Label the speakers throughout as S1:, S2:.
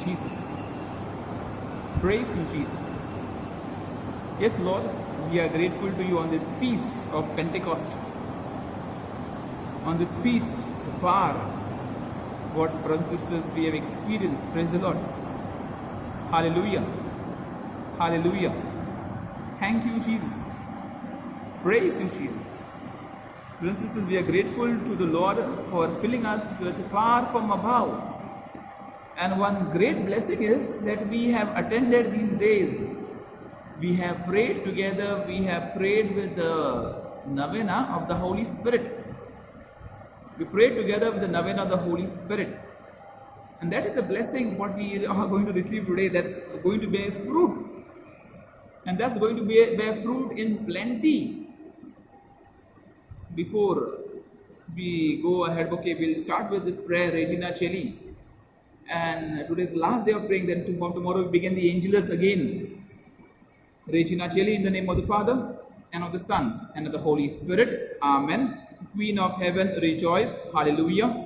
S1: Jesus. Praise you, Jesus. Yes, Lord, we are grateful to you on this feast of Pentecost. On this feast, the power, what brothers and sisters we have experienced. Praise the Lord. Hallelujah. Hallelujah. Thank you, Jesus. Praise you, Jesus. Brothers and sisters, we are grateful to the Lord for filling us with power from above. And one great blessing is that we have attended these days. We have prayed together, we have prayed with the novena of the Holy Spirit. We prayed together with the novena of the Holy Spirit. And that is a blessing what we are going to receive today. That's going to bear fruit. And that's going to bear fruit in plenty. Before we go ahead, okay, we'll start with this prayer, Regina Celli. And today is the last day of praying. Then from tomorrow we begin the Angelus again. Regina Celli, in the name of the Father, and of the Son, and of the Holy Spirit. Amen. Queen of heaven, rejoice. Hallelujah.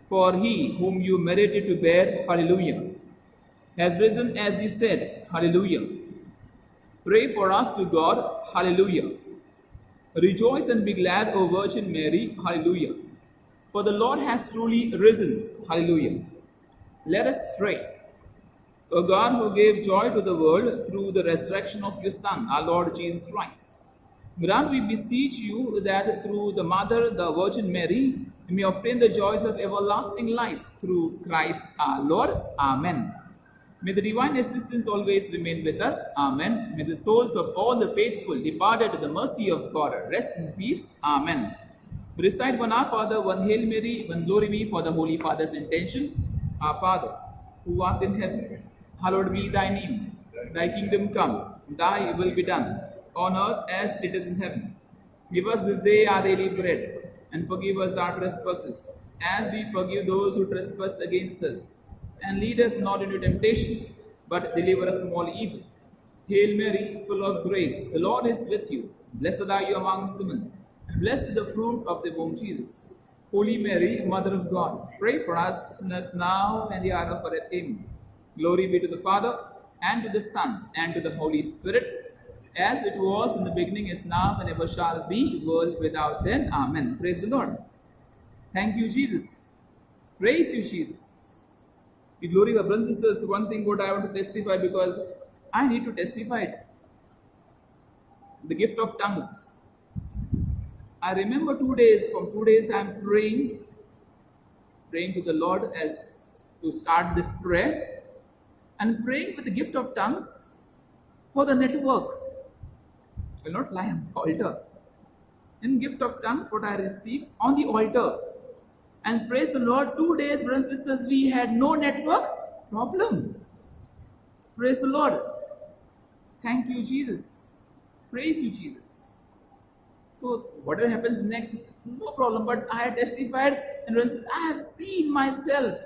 S1: For he whom you merited to bear, hallelujah, has risen as he said, hallelujah. Pray for us to God, hallelujah. Rejoice and be glad, O Virgin Mary, hallelujah. For the Lord has truly risen, hallelujah. Let us pray. O God, who gave joy to the world through the resurrection of your Son, our Lord Jesus Christ, grant, we beseech you, that through the Mother, the Virgin Mary, we may obtain the joys of everlasting life through Christ our Lord. Amen. May the divine assistance always remain with us. Amen. May the souls of all the faithful departed to the mercy of God rest in peace. Amen. We recite one Our Father, one Hail Mary, one Glory be for the Holy Father's intention. Our Father, who art in heaven, hallowed be thy name. Thy kingdom come, thy will be done, on earth as it is in heaven. Give us this day our daily bread, and forgive us our trespasses, as we forgive those who trespass against us. And lead us not into temptation, but deliver us from all evil. Hail Mary, full of grace, the Lord is with you. Blessed are you amongst women, and blessed is the fruit of thy womb, Jesus. Holy Mary, Mother of God, pray for us sinners now and the hour of our death. Amen. Glory be to the Father, and to the Son, and to the Holy Spirit, as it was in the beginning, is now, and ever shall be, world without end. Amen. Praise the Lord. Thank you, Jesus. Praise you, Jesus. We glory, brothers and sisters. One thing what I want to testify, because I need to testify it. The gift of tongues. I remember 2 days. From 2 days I am praying to the Lord as to start this prayer, and praying with the gift of tongues for the network. I will not lie on the altar. In gift of tongues, what I received on the altar. And praise the Lord, 2 days, brothers and sisters, we had no network problem. Praise the Lord. Thank you, Jesus. Praise you, Jesus. So whatever happens next, no problem. But I testified, and brothers and sisters, I have seen myself.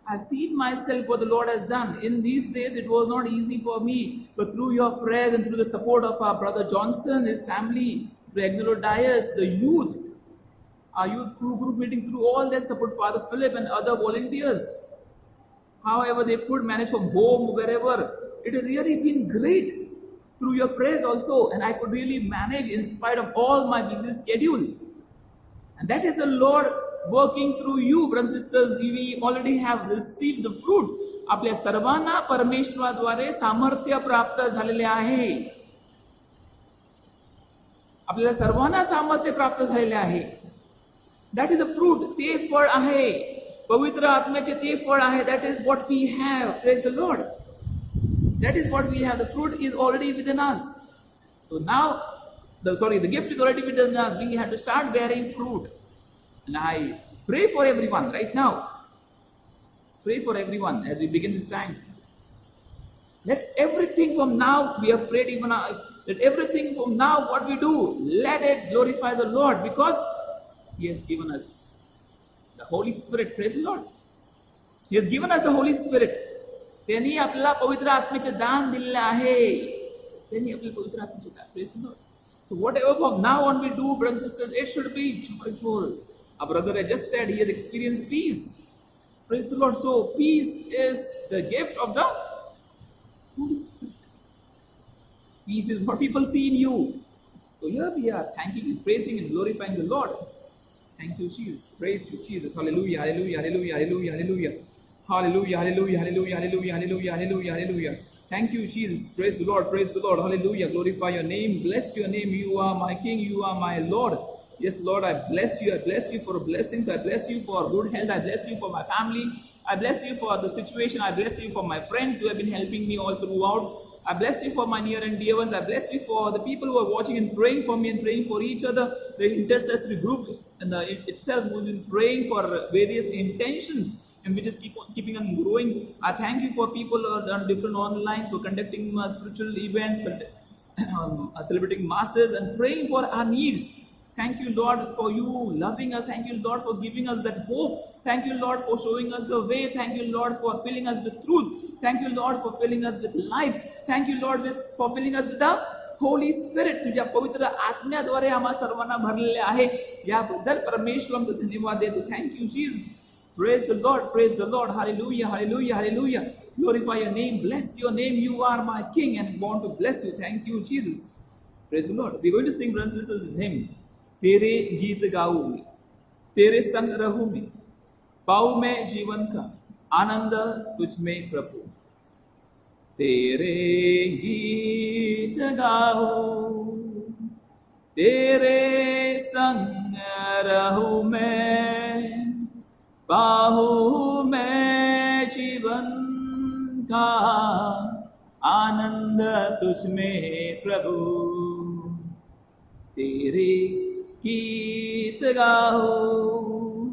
S1: I've seen myself what the Lord has done. In these days, it was not easy for me, but through your prayers and through the support of our brother Johnson, his family, the Agnolo Dias, the youth, our youth group meeting, through all their support, Father Philip and other volunteers, however they could manage from home, wherever, it has really been great through your prayers also, and I could really manage in spite of all my busy schedule. And that is the Lord working through you, brothers and sisters. We already have received the fruit. आपल्या सर्वांना परमेश्वराद्वारे सामर्थ्य प्राप्त झालेले आहे. आपल्याला सर्वांना सामर्थ्य प्राप्त झालेले आहे. That is the fruit. ते फळ आहे. पवित्र आत्म्याचे ते फळ आहे. That is what we have. Praise the Lord. That is what we have. The fruit is already within us. So now, the gift is already within us. We have to start bearing fruit. And I pray for everyone right now. Pray for everyone as we begin this time. Let everything from now, we have prayed even now, let everything from now, what we do, let it glorify the Lord, because He has given us the Holy Spirit. Praise the Lord. He has given us the Holy Spirit. त्यांनी आपल्याला पवित्र आत्म्याचे दान दिलेले आहे. त्यांनी आपल्याला पवित्र आत्म्याचे दान. Praise the Lord. So whatever from now on we do, brothers and sisters, it should be joyful. Our brother had just said he has experienced peace Praise the Lord. So peace is the gift of the Holy Spirit. Peace is what people see in you. So here we are thanking and praising and glorifying the Lord. Thank you, Jesus. Praise you, Jesus. Hallelujah, hallelujah, hallelujah, hallelujah, hallelujah. Hallelujah, hallelujah, hallelujah, hallelujah, hallelujah, hallelujah, hallelujah. Thank you, Jesus. Praise the Lord, praise the Lord. Hallelujah. Glorify your name. Bless your name. You are my King. You are my Lord. Yes, Lord, I bless you. I bless you for blessings. I bless you for good health. I bless you for my family. I bless you for the situation. I bless you for my friends who have been helping me all throughout. I bless you for my near and dear ones. I bless you for the people who are watching and praying for me and praying for each other. The intercessory group and itself who's been praying for various intentions and we just keeping on growing. I thank you for people who are on different online for conducting spiritual events, but celebrating masses and praying for our needs. Thank you, Lord, for you loving us. Thank you, Lord, for giving us that hope. Thank you, Lord, for showing us the way. Thank you, Lord, for filling us with truth. Thank you, Lord, for filling us with life. Thank you, Lord, for filling us with the Holi spirit तुझ्या पवित्र आत्म्याद्वारे आम्हा सर्वांना भरलेले आहे याबद्दल परमेश्वर आमचा धन्यवाद देतो. Thank you Jesus. Praise the Lord, praise the Lord. Hallelujah, hallelujah, hallelujah. Glorify your name, bless your name. You are my King and want to bless you. Thank you, Jesus. Praise the Lord. We're going to sing, brothers and sisters, this hymn. तेरे गीत गाऊं मैं, तेरे संग रहूं मैं, पाऊं मैं जीवन का आनंद तुझ में प्रभु. तेरे गीत गाऊं, तेरे संग रहूं मैं, पाऊं मैं जीवन का आनंद तुझ में प्रभु. तेरे गीत गाऊं,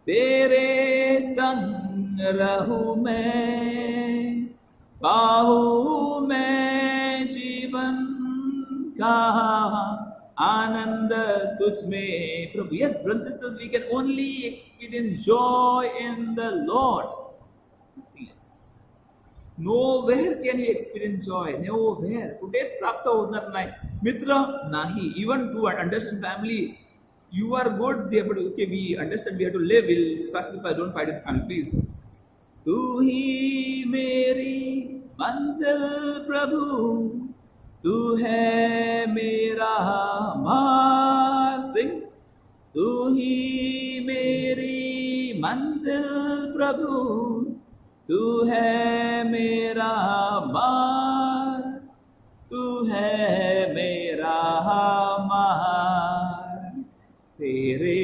S1: तेरे संग रहूं मैं, पाऊं मैं जीवन का आनंद तुझ में प्रभु. Yes, brothers and sisters, we can only experience joy in the Lord. Nothing else. Nowhere can you experience joy. Nowhere. कुठेच प्राप्त होणार नाही. मित्र नाही. Even to understand family, you are good. Okay, we understand. We have to live. We'll sacrifice. Don't fight with family, please. तू ही मेरी मंजिल प्रभु, तू है मेरा मार्ग. सिंह. तू ही मेरी मंजिल प्रभु, तू है मेरा मार्ग, तू है मेरा मार्ग. तेरे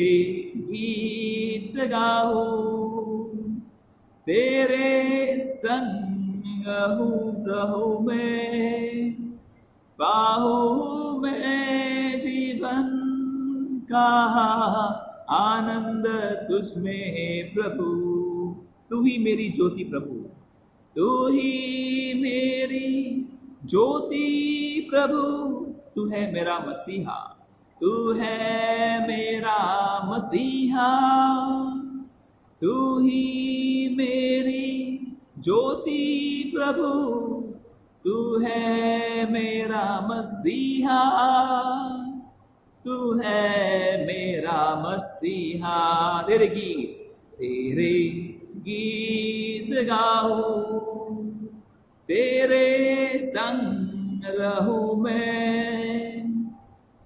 S1: गीत गाऊं, तेरे संग रहूं मैं, पाऊं मैं जीवन का आनंद तुझ में प्रभु. तू ही मेरी ज्योति प्रभु, तू ही मेरी ज्योति प्रभु, तू है मेरा मसीहा, तू है मेरा मसीहा. तू ही मेरी ज्योति प्रभु, तू है मेरा मसीहा, तू है मेरा मसीहा. तेरे गीत गाऊं, तेरे संग रहूं मैं,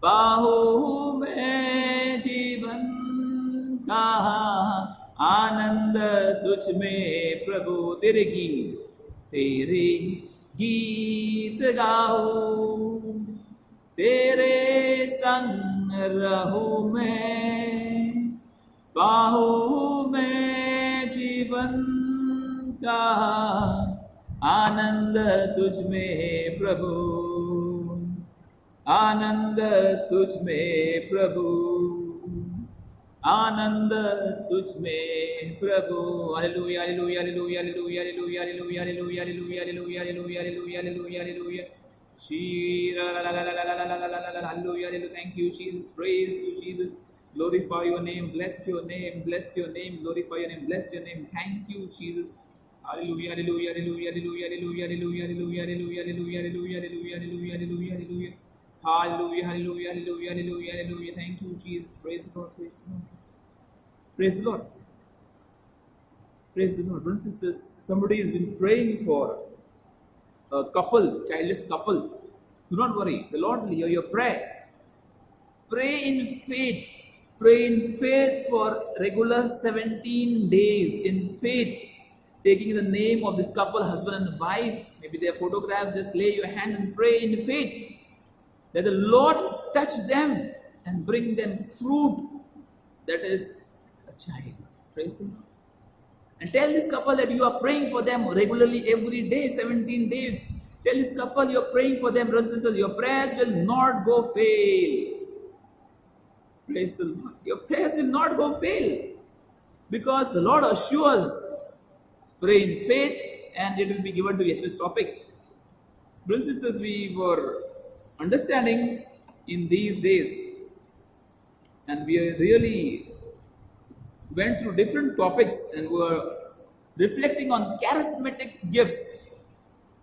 S1: पाऊं मैं जीवन का आनंद तुझ में प्रभु. तेरे गीत गाऊं, तेरे संग रहूं मैं, पाऊं मैं जीवन का आनंद तुझ में प्रभु. आनंद तुझ में प्रभु, आनंद तुझ में प्रभु. Hallelujah hallelujah hallelujah hallelujah hallelujah hallelujah hallelujah hallelujah hallelujah hallelujah hallelujah hallelujah hallelujah. Hallelujah. Thank you, Jesus. Praise you, Jesus. Glorify your name. Bless your name. Bless your name. Glorify your name. Bless your name. Thank you, Jesus. Hallelujah. Hallelujah. Hallelujah. Hallelujah. Hallelujah. Hallelujah. Hallelujah. Hallelujah. Hallelujah. Hallelujah. Hallelujah. Hallelujah. Hallelujah. Hallelujah. Hallelujah. Hallelujah. Hallelujah. Thank you, Jesus. Praise the Lord. Praise the Lord. Praise the Lord. Praise the Lord. Brothers and sisters, somebody has been praying for a couple, childless couple. Do not worry. The Lord will hear your prayer. Pray in faith. Pray in faith for regular 17 days in faith. Taking the name of this couple, husband and wife, maybe their photographs, just lay your hand and pray in faith. That the Lord touch them and bring them fruit, that is a child. Praise Him. And tell this couple that you are praying for them regularly every day, 17 days. Tell this couple you are praying for them, brothers and sisters. Your prayers will not go fail. Praise the Lord. Your prayers will not go fail. Because the Lord assures, pray in faith and it will be given to yesterday's topic. Brothers and sisters, we were understanding in these days, and we really went through different topics and were reflecting on charismatic gifts.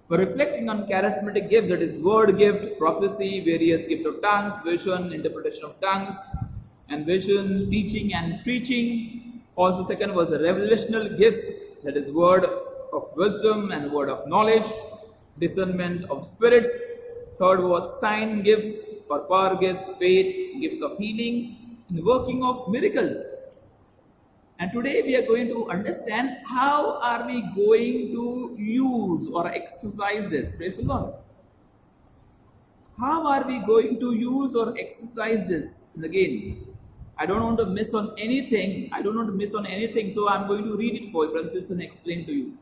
S1: We're reflecting on charismatic gifts, that is word gift, prophecy, various gift of tongues, vision, interpretation of tongues, and vision, teaching and preaching. Also second was the revelational gifts, that is word of wisdom and word of knowledge, discernment of spirits. Third was sign gifts or power gifts, faith, gifts of healing, and working of miracles. And today we are going to understand how are we going to use or exercise this. Praise the Lord. How are we going to use or exercise this? And again, I don't want to miss on anything. So I'm going to read it for you, brothers and sisters, and explain to you.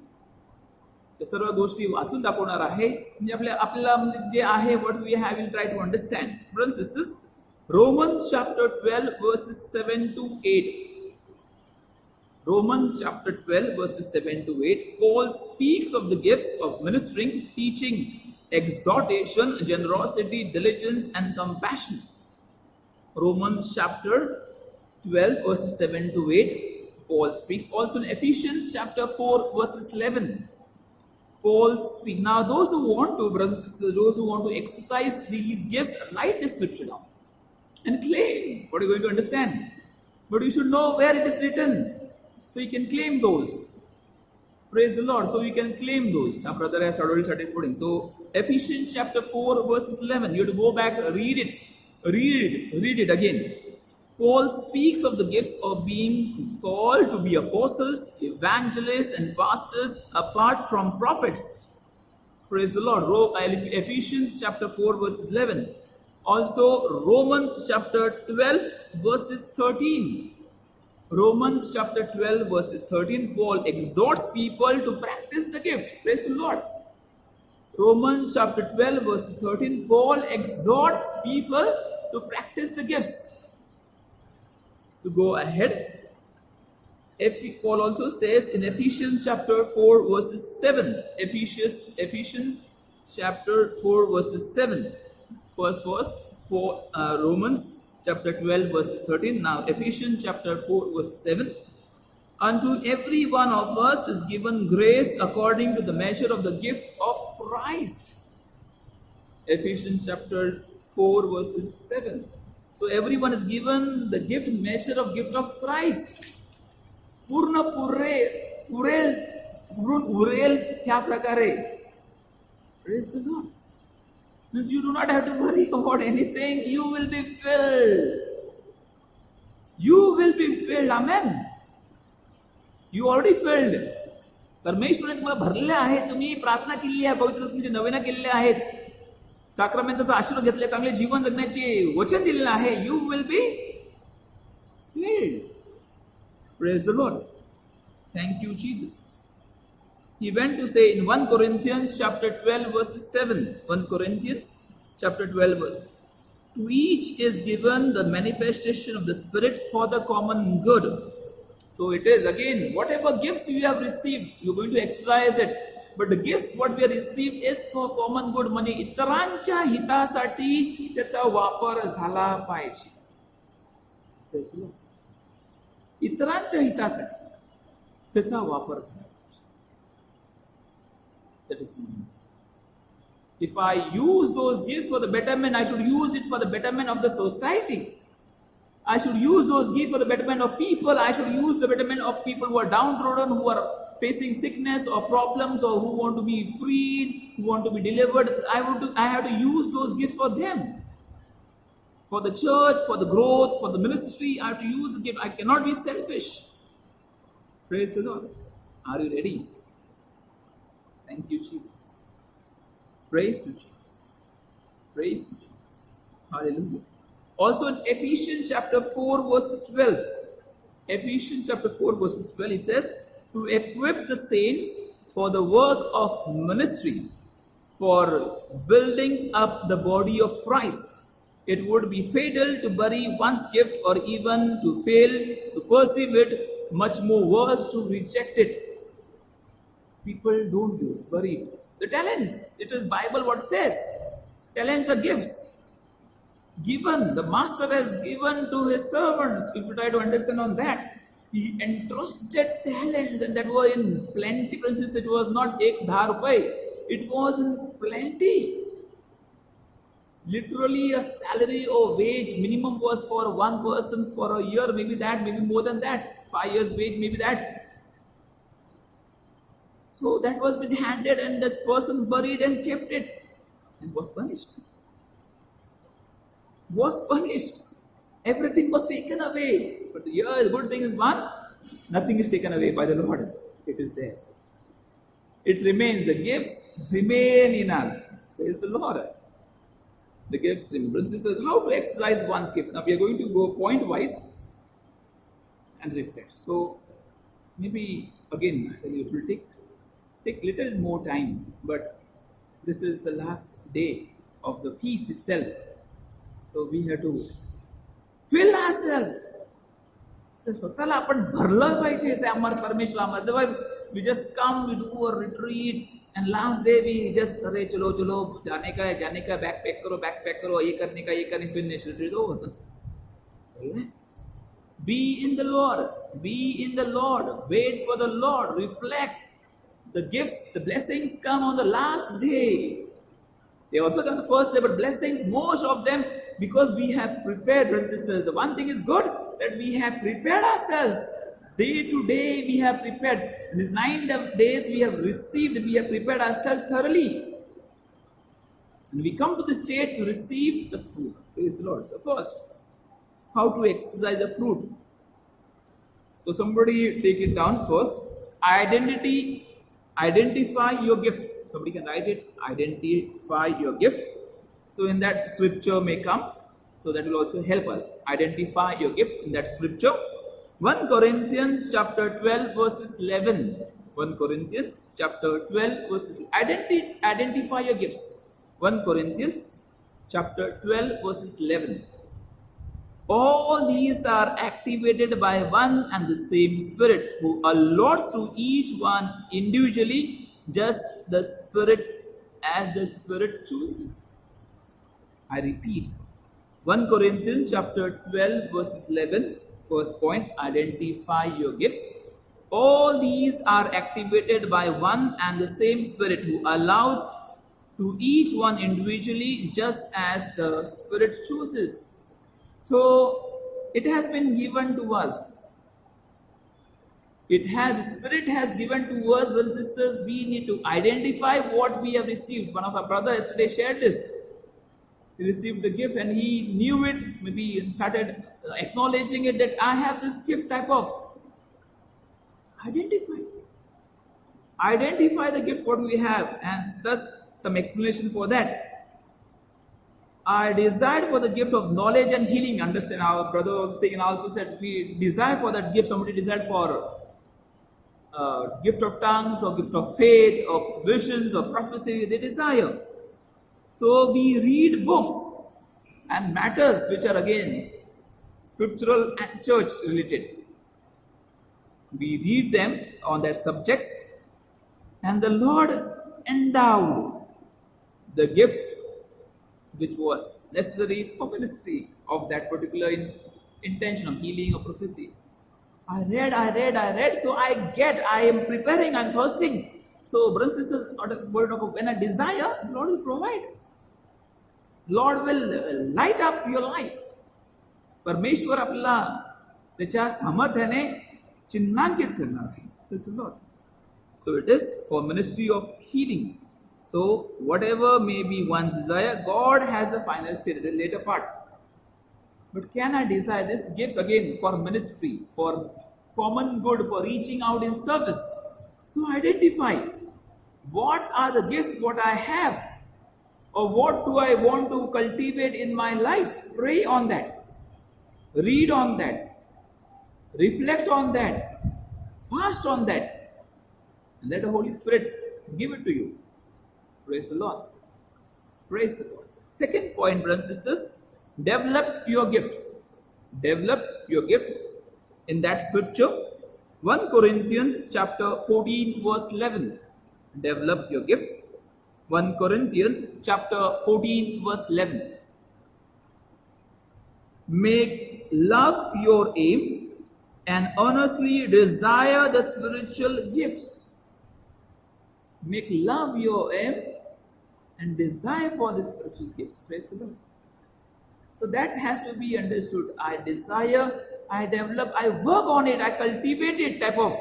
S1: The सर्व गोष्टी वाचून दाखवणार आहे म्हणजे आपल्याला जे आहे what we have will try to understand. Brothers and sisters, Romans chapter 12 verses 7 to 8. Romans chapter 12 verses 7 to 8. Paul speaks of the gifts of ministering, teaching, exhortation, generosity, diligence, and compassion. Romans chapter 12 verses 7 to 8. Paul speaks also in Ephesians chapter 4 verses 11. Paul speaks. Now those who want to, brothers and sisters, those who want to exercise these gifts, write this scripture down and claim. What are you going to understand? But you should know where it is written, so you can claim those. Praise the Lord. So you can claim those. Our brother has already started putting. So Ephesians chapter 4 verses 11. You have to go back, read it again. Paul speaks of the gifts of being called to be apostles, evangelists, and pastors apart from prophets. Praise the Lord. Ephesians chapter 4 verses 11. Also Romans chapter 12 verses 13. Romans chapter 12 verses 13. Paul exhorts people to practice the gift. Praise the Lord. Romans chapter 12 verses 13. Paul exhorts people to practice the gifts. To go ahead, Paul also says in Ephesians chapter 4 verses 7. Ephesians chapter 4 verses 7. First was Romans chapter 12 verses 13. Now Ephesians chapter 4 verses 7. Unto every one of us is given grace according to the measure of the gift of Christ. Ephesians chapter 4 verses 7. So everyone is given the gift, measure of gift of Christ. पूर्ण उरेल त्या प्रकारे. Praise the Lord. Means you do not have to worry about anything. You will be filled. You will be filled. Amen. You already filled. परमेश्वराने तुम्हाला भरले आहे. तुम्ही प्रार्थना केली आहे, पवित्र तुमचे नवेना केलेले आहेत. साक्रामेंटचा आशीर्वाद घेतले, चांगले जीवन जगण्याचे वचन दिलेले आहे. You will be filled. Praise the Lord. Thank you, Jesus. He went to say in 1 Corinthians chapter 12 verses 7. 1 Corinthians chapter 12 verse. To each is given the manifestation of the Spirit for the common good. So it is again, whatever gifts you have received, you're going to exercise it. But the gifts what we have received is for common good. म्हणजे इतरांच्या हितासाठी त्याचा वापर झाला पाहिजे. इतरांच्या हितासाठी त्याचा वापर झाला पाहिजे. That is meaning. If I use those gifts for the betterment, I should use it for the betterment of the society. I should use those gifts for the betterment of people. I should use the betterment of people who are downtrodden, who are facing sickness or problems, or who want to be freed, who want to be delivered, I have to use those gifts for them. For the church, for the growth, for the ministry, I have to use the gift. I cannot be selfish. Praise the Lord. Are you ready? Thank you, Jesus. Praise you, Jesus. Praise you, Jesus. Hallelujah. Also in Ephesians chapter 4 verses 12. Ephesians chapter 4 verses 12, it says, to equip the saints for the work of ministry, for building up the body of Christ. It would be fatal to bury one's gift, or even to fail to perceive it, much more worse to reject it. People don't use, bury it. The talents, it is Bible what says. Talents are gifts. Given, the master has given to his servants. If you try to understand on that, he entrusted talents, and that were in plenty. Princess, it was not ek dhar rupai, it was in plenty. Literally a salary or wage minimum was for one person for a year, maybe that, maybe more than that, 5 years wage, maybe that. So that was been handed, and this person buried and kept it and was punished. Was punished. Everything was taken away. But here the good thing is one, nothing is taken away by the Lord. It is there. It remains. The gifts remain in us. Praise the Lord. The gifts remain. Brothers and sisters, how to exercise one's gift. Now we are going to go point wise and reflect. So maybe again, I tell you, it will take little more time, but this is the last day of the feast itself. So we have to fill ourselves. स्वतःला आपण भरलं पाहिजे असे आम्हाला परमेश्वरामध्ये. Otherwise we just come, we do a retreat, and last day we just अरे चलो चलो जाने का बैग पैक करो ये करने finish, retreat over. Relax. Be in the Lord. Be in the Lord. Wait for the Lord. Reflect. The gifts, the blessings come on the last day. They also come the first day, but blessings, most of them, because we have prepared, brothers and sisters. The one thing is good, that we have prepared ourselves. Day to day we have prepared. These 9 days we have received, we have prepared ourselves thoroughly. And we come to the state to receive the fruit. Praise the Lord. So first, how to exercise the fruit. So somebody take it down first. Identify your gift. Somebody can write it. Identify your gift. So in that scripture may come. So that will also help us. Identify your gift in that scripture. 1 Corinthians chapter 12 verses 11. 1 Corinthians chapter 12 verses 11. Identify your gifts. 1 Corinthians chapter 12 verses 11. All these are activated by one and the same Spirit, who allots to each one individually just the Spirit as the Spirit chooses. I repeat, 1 Corinthians chapter 12 verses 11, first point, identify your gifts. All these are activated by one and the same Spirit, who allows to each one individually just as the Spirit chooses. So it has been given to us. The Spirit has given to us, brothers and sisters. We need to identify what we have received. One of our brothers yesterday shared this. He received the gift and he knew it, maybe started acknowledging it, that I have this gift type of. Identify the gift what we have, and thus some explanation for that. I desired for the gift of knowledge and healing. Understand, our brother also said we desire for that gift. Somebody desired for gift of tongues or gift of faith or visions or prophecy. They desire. So we read books and matters which are again scriptural and church related. We read them on their subjects, and the Lord endowed the gift which was necessary for ministry of that particular intention of healing or prophecy. I read. So I am preparing, I'm thirsting. So, brothers and sisters, when I desire, the Lord will provide. Lord will light up your life. परमेश्वर आपला त्याच्या सामर्थ्याने चिन्हांकित करणार आहे. Praise the Lord. So it is for ministry of healing. So whatever may be one's desire, God has a final say, the later part. But can I desire this gifts again for ministry, for common good, for reaching out in service? So identify what are the gifts what I have, or what do I want to cultivate in my life. Pray on that, read on that, reflect on that, fast on that, and let the Holy Spirit give it to you. Praise the Lord. Praise the Lord. Second point, brothers and sisters, develop your gift. Develop your gift. In that scripture, 1 Corinthians chapter 14 verse 11. Develop your gift. 1 Corinthians chapter 14 verse 11. Make love your aim and earnestly desire the spiritual gifts. Make love your aim and desire for the spiritual gifts. Praise the Lord. So that has to be understood. I desire, I develop, I work on it, I cultivate it, type of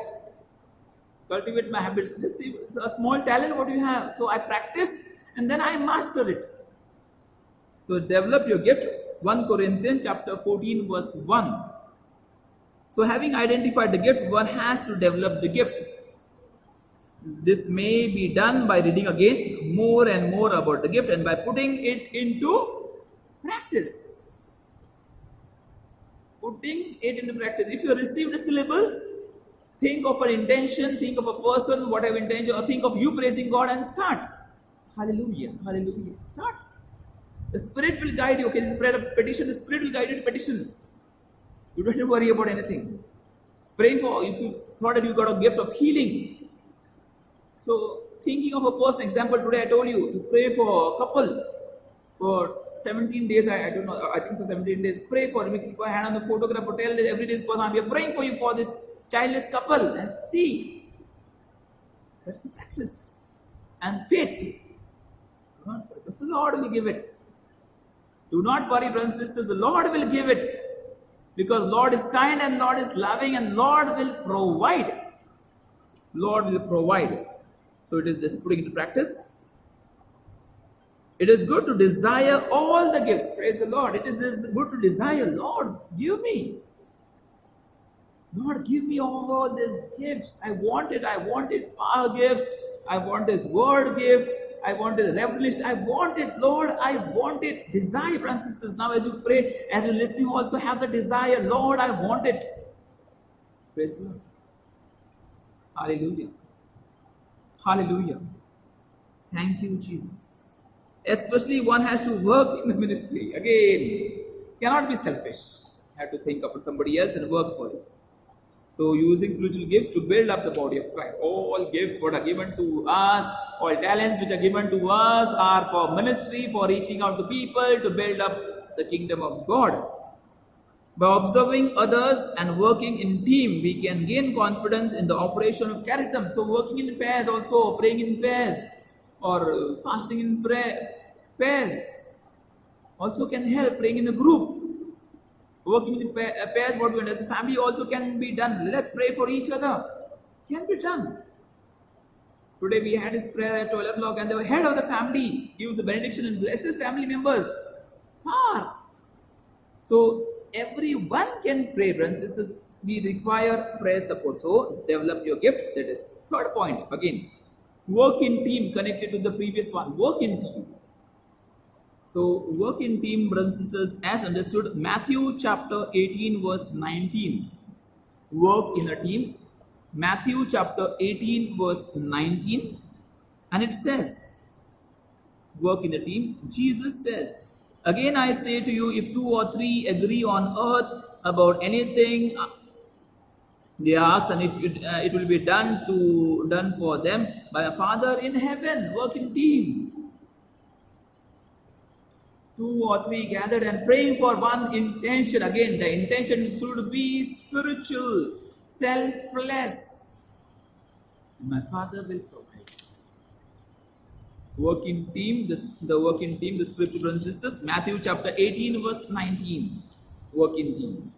S1: cultivate my habits. Just see, it's a small talent what you have. So I practice and then I master it. So develop your gift. 1 Corinthians chapter 14 verse 1. So having identified the gift, one has to develop the gift. This may be done by reading again more and more about the gift and by putting it into practice. Putting it into practice. If you received a syllable, think of an intention, think of a person, whatever intention, or think of you praising God and start. Hallelujah, hallelujah. Start. The Spirit will guide you. Okay, this is prayer of petition. The Spirit will guide you to petition. You don't have to worry about anything. Praying for, if you thought that you got a gift of healing. So, thinking of a person, example, today I told you to pray for a couple for 17 days. I don't know, I think so 17 days. Pray for him. Keep a hand on the photograph or tell every day, we are praying for you for this childless couple and see. That's the practice. And faith. The Lord will give it. Do not worry, brothers and sisters. The Lord will give it. Because Lord is kind and Lord is loving and Lord will provide. Lord will provide. So it is just putting into practice. It is good to desire all the gifts. Praise the Lord. It is good to desire. Lord, give me. Lord, give me all these gifts. I want it. I want it. Power gift. I want this word gift. I want the revelation. I want it, Lord. I want it. Desire, brothers and sisters. Now, as you pray, as you listen, also have the desire. Lord, I want it. Praise the Lord. Hallelujah. Hallelujah. Thank you, Jesus. Especially one has to work in the ministry. Again, cannot be selfish. Have to think about somebody else and work for it. So using spiritual gifts to build up the body of Christ. All gifts what are given to us, all talents which are given to us are for ministry, for reaching out to people, to build up the kingdom of God. By observing others and working in team, we can gain confidence in the operation of charism. So working in pairs also, praying in pairs, or fasting in pairs also can help. Praying in a group. Working in pairs, what we do as a family also can be done. Let's pray for each other. Can be done. Today we had this prayer at 12 o'clock and the head of the family gives a benediction and blesses family members. Power. So everyone can pray, brothers and sisters. We require prayer support. So develop your gift. That is third point. Again, work in team connected to the previous one. Work in team. So, work in team, brothers and sisters, as understood, Matthew chapter 18 verse 19. Work in a team. Matthew chapter 18 verse 19. And it says, work in a team. Jesus says, again I say to you, if 2 or 3 agree on earth about anything they ask, and if it will be done for them by a Father in heaven. Work in team. 2 or 3 gathered and praying for one intention. Again, the intention should be spiritual, selfless. My Father will provide. Work in team, the work in team, the scripture, brothers and sisters, Matthew chapter 18 verse 19. Work in team.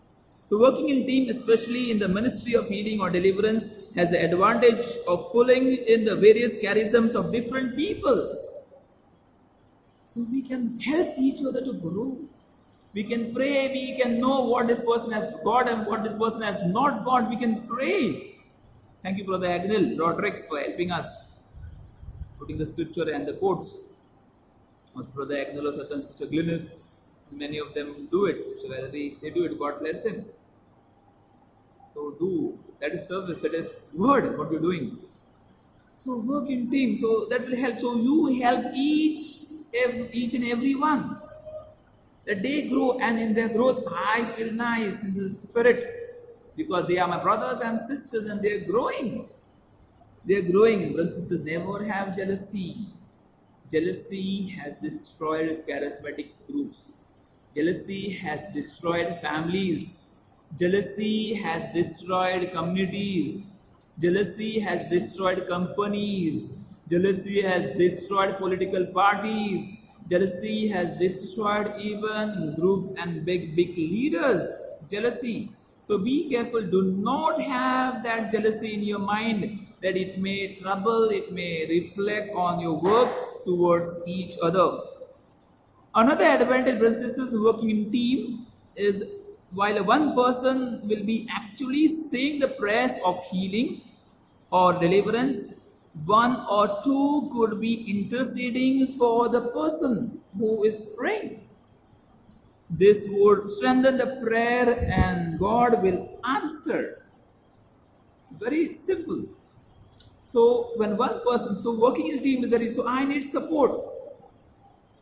S1: So working in team, especially in the ministry of healing or deliverance, has the advantage of pulling in the various charisms of different people. So we can help each other to grow. We can pray, we can know what this person has got and what this person has not got. We can pray. Thank you, Brother Agnil Rodriguez, for helping us, putting the scripture and the quotes. Also, Brother Agnil, such and Sister Glynis, many of them do it. So whether they do it, God bless them. So do, that is service, that is word, what you're doing. So work in team, so that will help. So you help each and every one. That they grow, and in their growth, I feel nice in the spirit, because they are my brothers and sisters and they are growing. They are growing. Brothers and sisters, never have jealousy. Jealousy has destroyed charismatic groups. Jealousy has destroyed families. Jealousy has destroyed communities. Jealousy has destroyed companies. Jealousy has destroyed political parties. Jealousy has destroyed even group and big leaders. Jealousy. So be careful. Do not have that jealousy in your mind, that it may trouble, it may reflect on your work towards each other. Another advantage, brothers and sisters, working in team is, while one person will be actually saying the prayers of healing or deliverance, one or two could be interceding for the person who is praying. This would strengthen the prayer and God will answer. Very simple. So when one person, so working in a team is very, so I need support.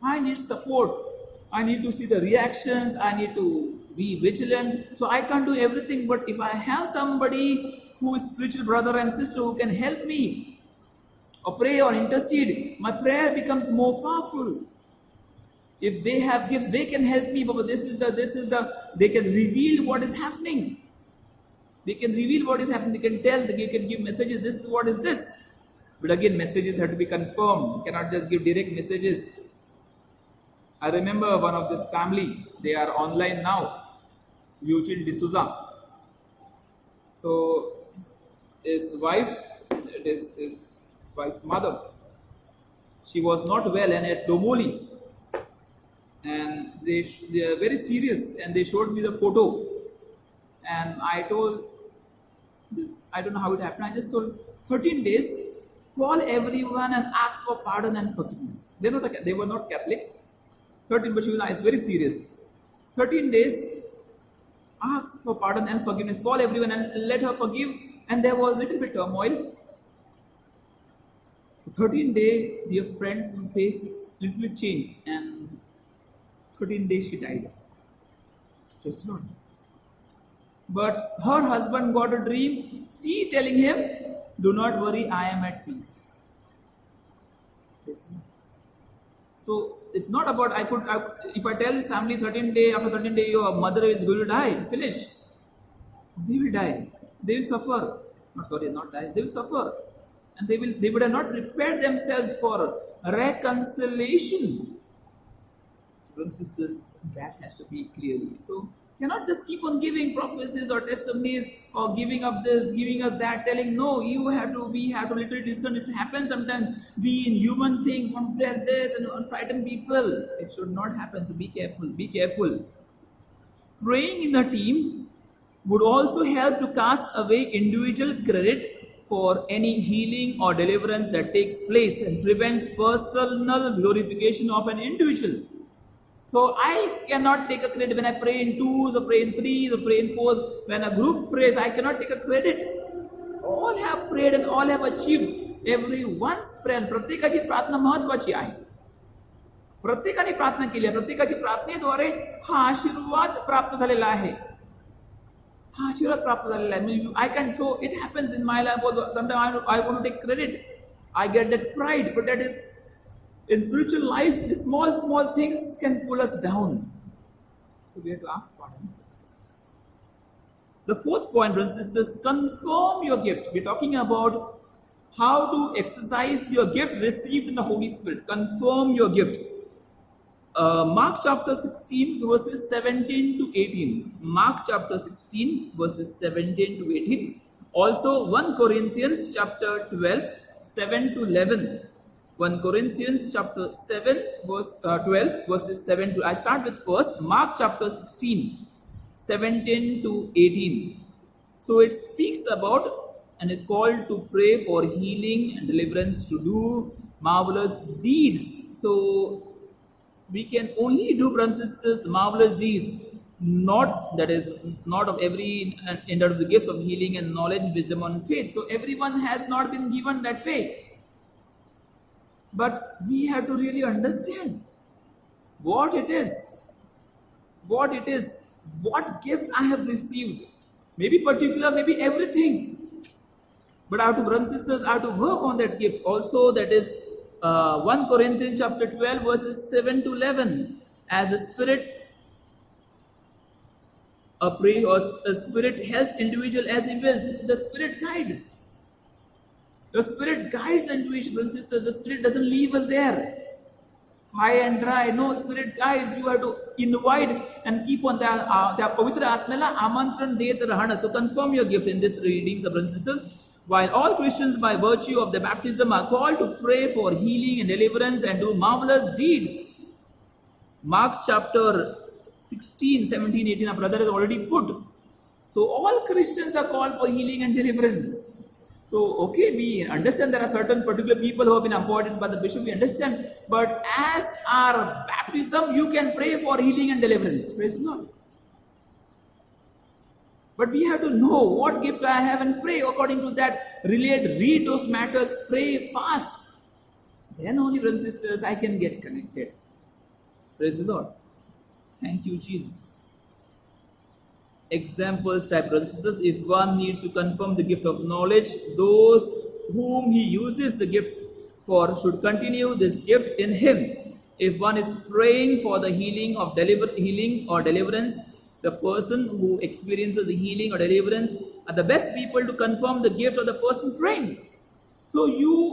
S1: I need support. I need to see the reactions. I need to be vigilant. So I can't do everything, but if I have somebody who is spiritual brother and sister who can help me or pray or intercede, my prayer becomes more powerful. If they have gifts, they can help me, but they can reveal what is happening. They can reveal what is happening. They can tell, they can give messages. This is what is this. But again, messages have to be confirmed. You cannot just give direct messages. I remember one of this family, they are online now, Eugene D'Souza. So his wife, it is his wife's mother, she was not well and at Domoli. And they are very serious, and they showed me the photo. And I told this, I don't know how it happened, I just told 13 days, call everyone and ask for pardon and forgiveness. They were not Catholics. 13, but she was very serious. 13 days, ask for pardon and forgiveness. Call everyone and let her forgive. And there was little bit turmoil. 13-day, dear friends, face little bit change. And 13 days she died. So it's not. But her husband got a dream. She telling him, do not worry, I am at peace. So it's not about if I tell this family 13 day, after 13 day your mother is going to die, finished. They will die. They will suffer. Not die. They will suffer. And they would have not prepared themselves for reconciliation. Brothers and sisters, that has to be clearly. So cannot just keep on giving prophecies or testimonies or giving up this, giving up that, telling no, we have to literally listen. It happens sometimes. We in human thing want to tell this and frighten people. It should not happen. So be careful. Be careful. Praying in the team would also help to cast away individual credit for any healing or deliverance that takes place and prevents personal glorification of an individual. So I cannot take a credit when I pray in twos or pray in threes or pray in fours. When a group prays, I cannot take a credit. All have prayed and all have achieved. Everyone's prayer, प्रत्येकाची प्रार्थना महत्वाची आहे. प्रत्येकाने प्रार्थना केली आहे. प्रत्येकाची प्रार्थनेद्वारे हा आशीर्वाद प्राप्त झालेला आहे. हा आशीर्वाद प्राप्त झालेला आहे. I can, so it happens in my life also. Sometimes I want to take credit. I get that pride, but that is in spiritual life, the small things can pull us down. So we have to ask pardon. The fourth point, brothers and sisters, confirm your gift. We're talking about how to exercise your gift received in the Holy Spirit. Confirm your gift. Mark chapter 16 verses 17 to 18. Mark chapter 16 verses 17 to 18. Also 1 Corinthians chapter 12, 7 to 11. 1 Corinthians chapter 7 verse 12 verses 7 to. I start with first Mark chapter 16, 17 to 18. So it speaks about and is called to pray for healing and deliverance, to do marvelous deeds. So we can only do, brothers and sisters, marvelous deeds, not that is not of every end of the gifts of healing and knowledge, wisdom, and faith. So everyone has not been given that way. But we have to really understand what it is, what gift I have received. Maybe particular, maybe everything. But I have to, brothers and sisters, I have to work on that gift also. That is 1 Corinthians chapter 12 verses 7 to 11. As the Spirit a Spirit helps individual as he wills. The Spirit guides. The Spirit guides individual, brothers and sisters. The Spirit doesn't leave us there high and dry. No, Spirit guides. You have to invite and keep on the Pavitra Atmela Amantran Det Rahana. So confirm your gift in this reading, brothers and sisters. While all Christians by virtue of the baptism are called to pray for healing and deliverance and do marvelous deeds. Mark chapter 16, 17, 18, our brother has already put. So all Christians are called for healing and deliverance. So, okay, we understand there are certain particular people who have been appointed by the bishop, we understand. But as our baptism, you can pray for healing and deliverance. Praise God. But we have to know what gift I have and pray according to that. Read those matters, pray fast. Then only, brothers and sisters, I can get connected. Praise the Lord. Thank you, Jesus. Examples type, brothers and sisters. If one needs to confirm the gift of knowledge, those whom he uses the gift for should continue this gift in him. If one is praying for the healing or deliverance, the person who experiences the healing or deliverance are the best people to confirm the gift of the person praying. So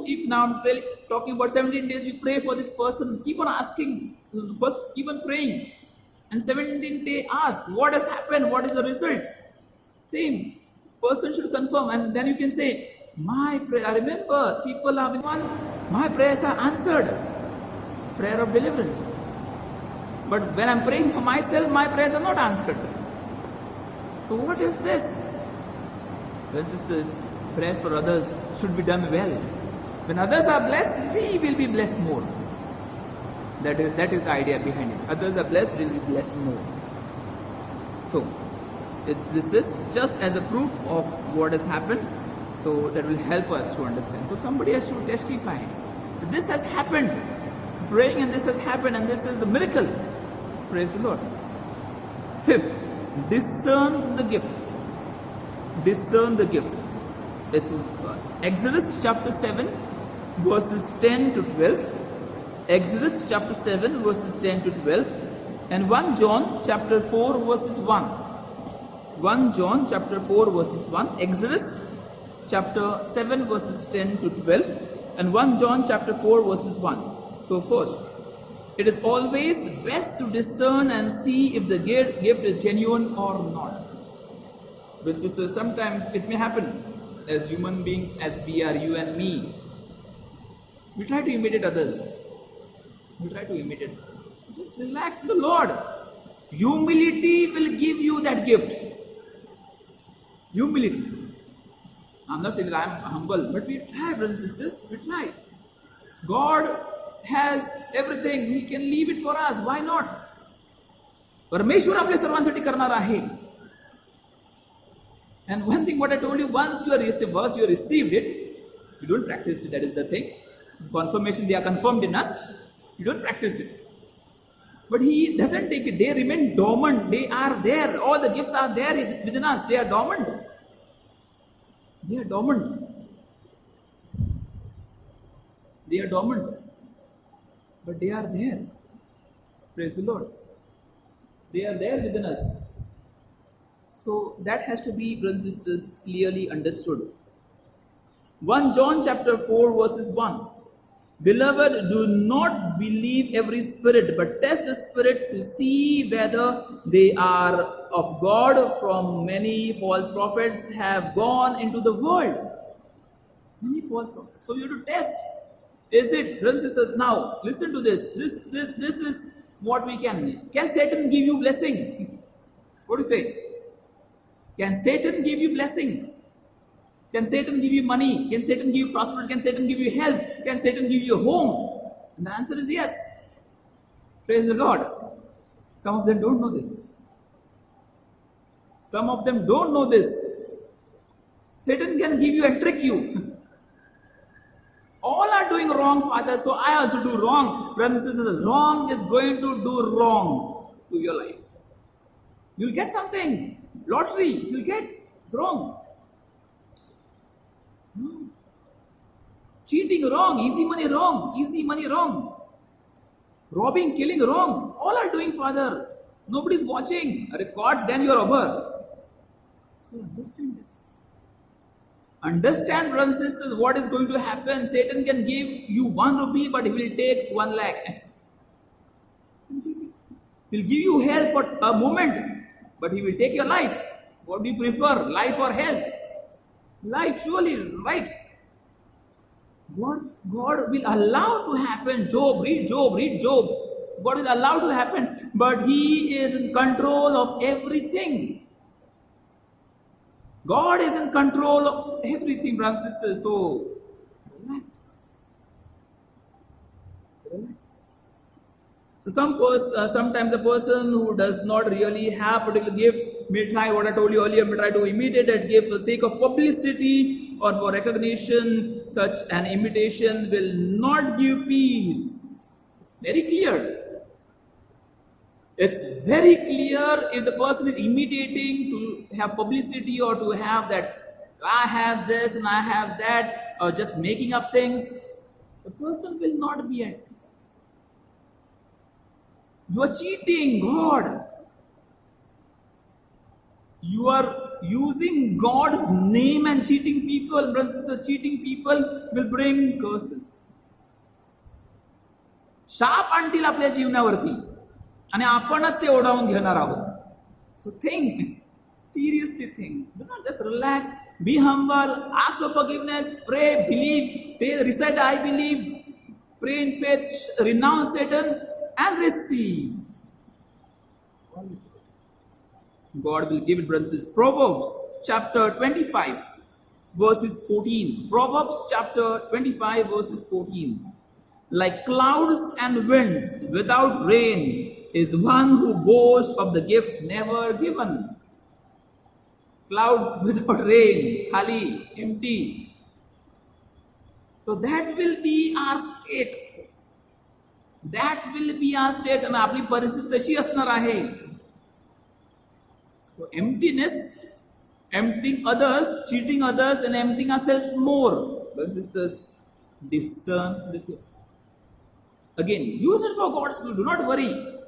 S1: if now I'm talking about 17 days, you pray for this person, keep on asking, first keep on praying. And 17th day ask, what has happened, what is the result? Same, person should confirm, and then you can say, my prayer, I remember people have been one, my prayers are answered. Prayer of deliverance. But when I'm praying for myself, my prayers are not answered. So what is this? Brothers and sisters, prayers for others should be done well. When others are blessed, we will be blessed more. That is the idea behind it. Others are blessed, will be blessed more. So, this is just as a proof of what has happened. So that will help us to understand. So somebody has to testify. This has happened. Praying and this has happened, and this is a miracle. Praise the Lord. Fifth, discern the gift. Discern the gift. It's Exodus chapter 7 verses 10 to 12. Exodus chapter 7 verses 10 to 12. And 1 John chapter 4 verses 1. 1 John chapter 4 verses 1. Exodus chapter 7 verses 10 to 12. And 1 John chapter 4 verses 1. So first, it is always best to discern and see if the gift is genuine or not. But sisters, sometimes it may happen as human beings, as we are, you and me. We try to imitate others. We try to imitate. Just relax in the Lord. Humility will give you that gift. Humility. I'm not saying that I'm humble, but we try, brothers and sisters. We try. God has everything. He can leave it for us. Why not? परमेश्वर आपल्या सर्वांसाठी करणार आहे. And one thing what I told you, once you received it, you don't practice it. That is the thing. Confirmation, they are confirmed in us. You don't practice it. But He doesn't take it. They remain dormant. They are there. All the gifts are there within us. They are dormant. They are dormant. They are dormant. But they are there. Praise the Lord. They are there within us. So that has to be, brothers and sisters, clearly understood. 1 John chapter 4 verses 1. Beloved, do not believe every spirit, but test the spirit to see whether they are of God. From many false prophets have gone into the world. Many false prophets. So you have to test. Is it, brothers and sisters? Now listen to this. This is what we can. Can Satan give you blessing? What do you say? Can Satan give you blessing? Can Satan give you money? Can Satan give you prosperity? Can Satan give you health? Can Satan give you a home? And the answer is yes. Praise the Lord. Some of them don't know this. Some of them don't know this. Satan can give you and trick you. All are doing wrong, Father, so I also do wrong. Brothers and sisters, wrong is going to do wrong to your life. You'll get something. Lottery, you'll get. It's wrong. No. Cheating wrong, easy money wrong. Robbing, killing wrong. All are doing, Father. Nobody's watching. Are you caught? Then you're a robber. So understand this. Understand, brothers and sisters, what is going to happen. Satan can give you 1 rupee, but he will take 1 lakh. He'll give you health for a moment, but he will take your life. What do you prefer, life or health? Life, surely, right? God will allow to happen. Read Job. God will allow to happen, but He is in control of everything. God is in control of everything, brothers and sisters. So, relax. So sometimes the person who does not really have a particular gift may try, what I told you earlier, may try to imitate that gift for the sake of publicity or for recognition. Such an imitation will not give peace. It's very clear. It's very clear if the person is imitating to have publicity or to have that, I have this and I have that, or just making up things, the person will not be at peace. You are cheating God. You are using God's name and cheating people. Brothers and sisters, cheating people will bring curses. शाप आणतील आपल्या जीवनावरती आणि आपणच ते ओढावून घेणार आहोत. So think, seriously think. Do not just relax. Be humble. Ask for forgiveness. Pray, believe. Say, recite, I believe. Pray in faith. Renounce Satan. And receive. God will give it, brothers and sisters. Proverbs chapter 25 verses 14. Proverbs chapter 25 verses 14. Like clouds and winds without rain is one who boasts of the gift never given. Clouds without rain, khali, empty. So that will be our state. That will be our state and आपली परिस्थिती तशी असणार आहे. So emptiness, emptying others, cheating others and emptying ourselves more. Brothers and sisters, discern the gift. Again, use it for God's glory. Do not worry.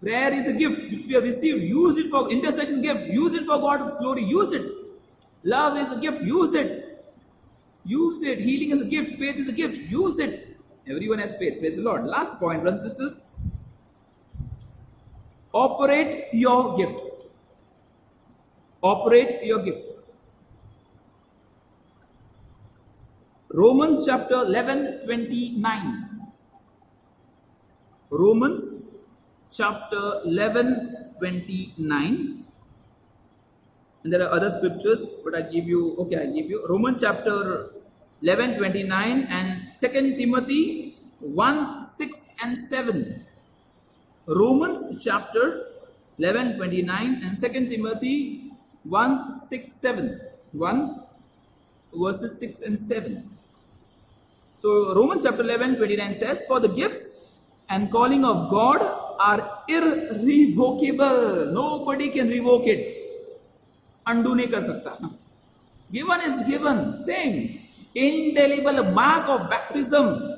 S1: Prayer is a gift which we have received. Use it for intercession gift. Use it for God's glory. Use it. Love is a gift. Use it. Use it. Healing is a gift. Faith is a gift. Use it. Everyone has faith. Praise the Lord. Last point, brothers and sisters. Operate your gift. Operate your gift. Romans chapter 11:29. Romans chapter 11:29. And there are other scriptures, but I give you. Romans chapter 11:29 and 2 Timothy 1:6 and 7. Romans chapter 11:29 and 2 Timothy 1:6-7. 1 verses 6 and 7. So Romans chapter 11:29 says, for the gifts and calling of God are irrevocable. Nobody can revoke it. Undo nahi kar sakta. Given is given. Same. Indelible mark of baptism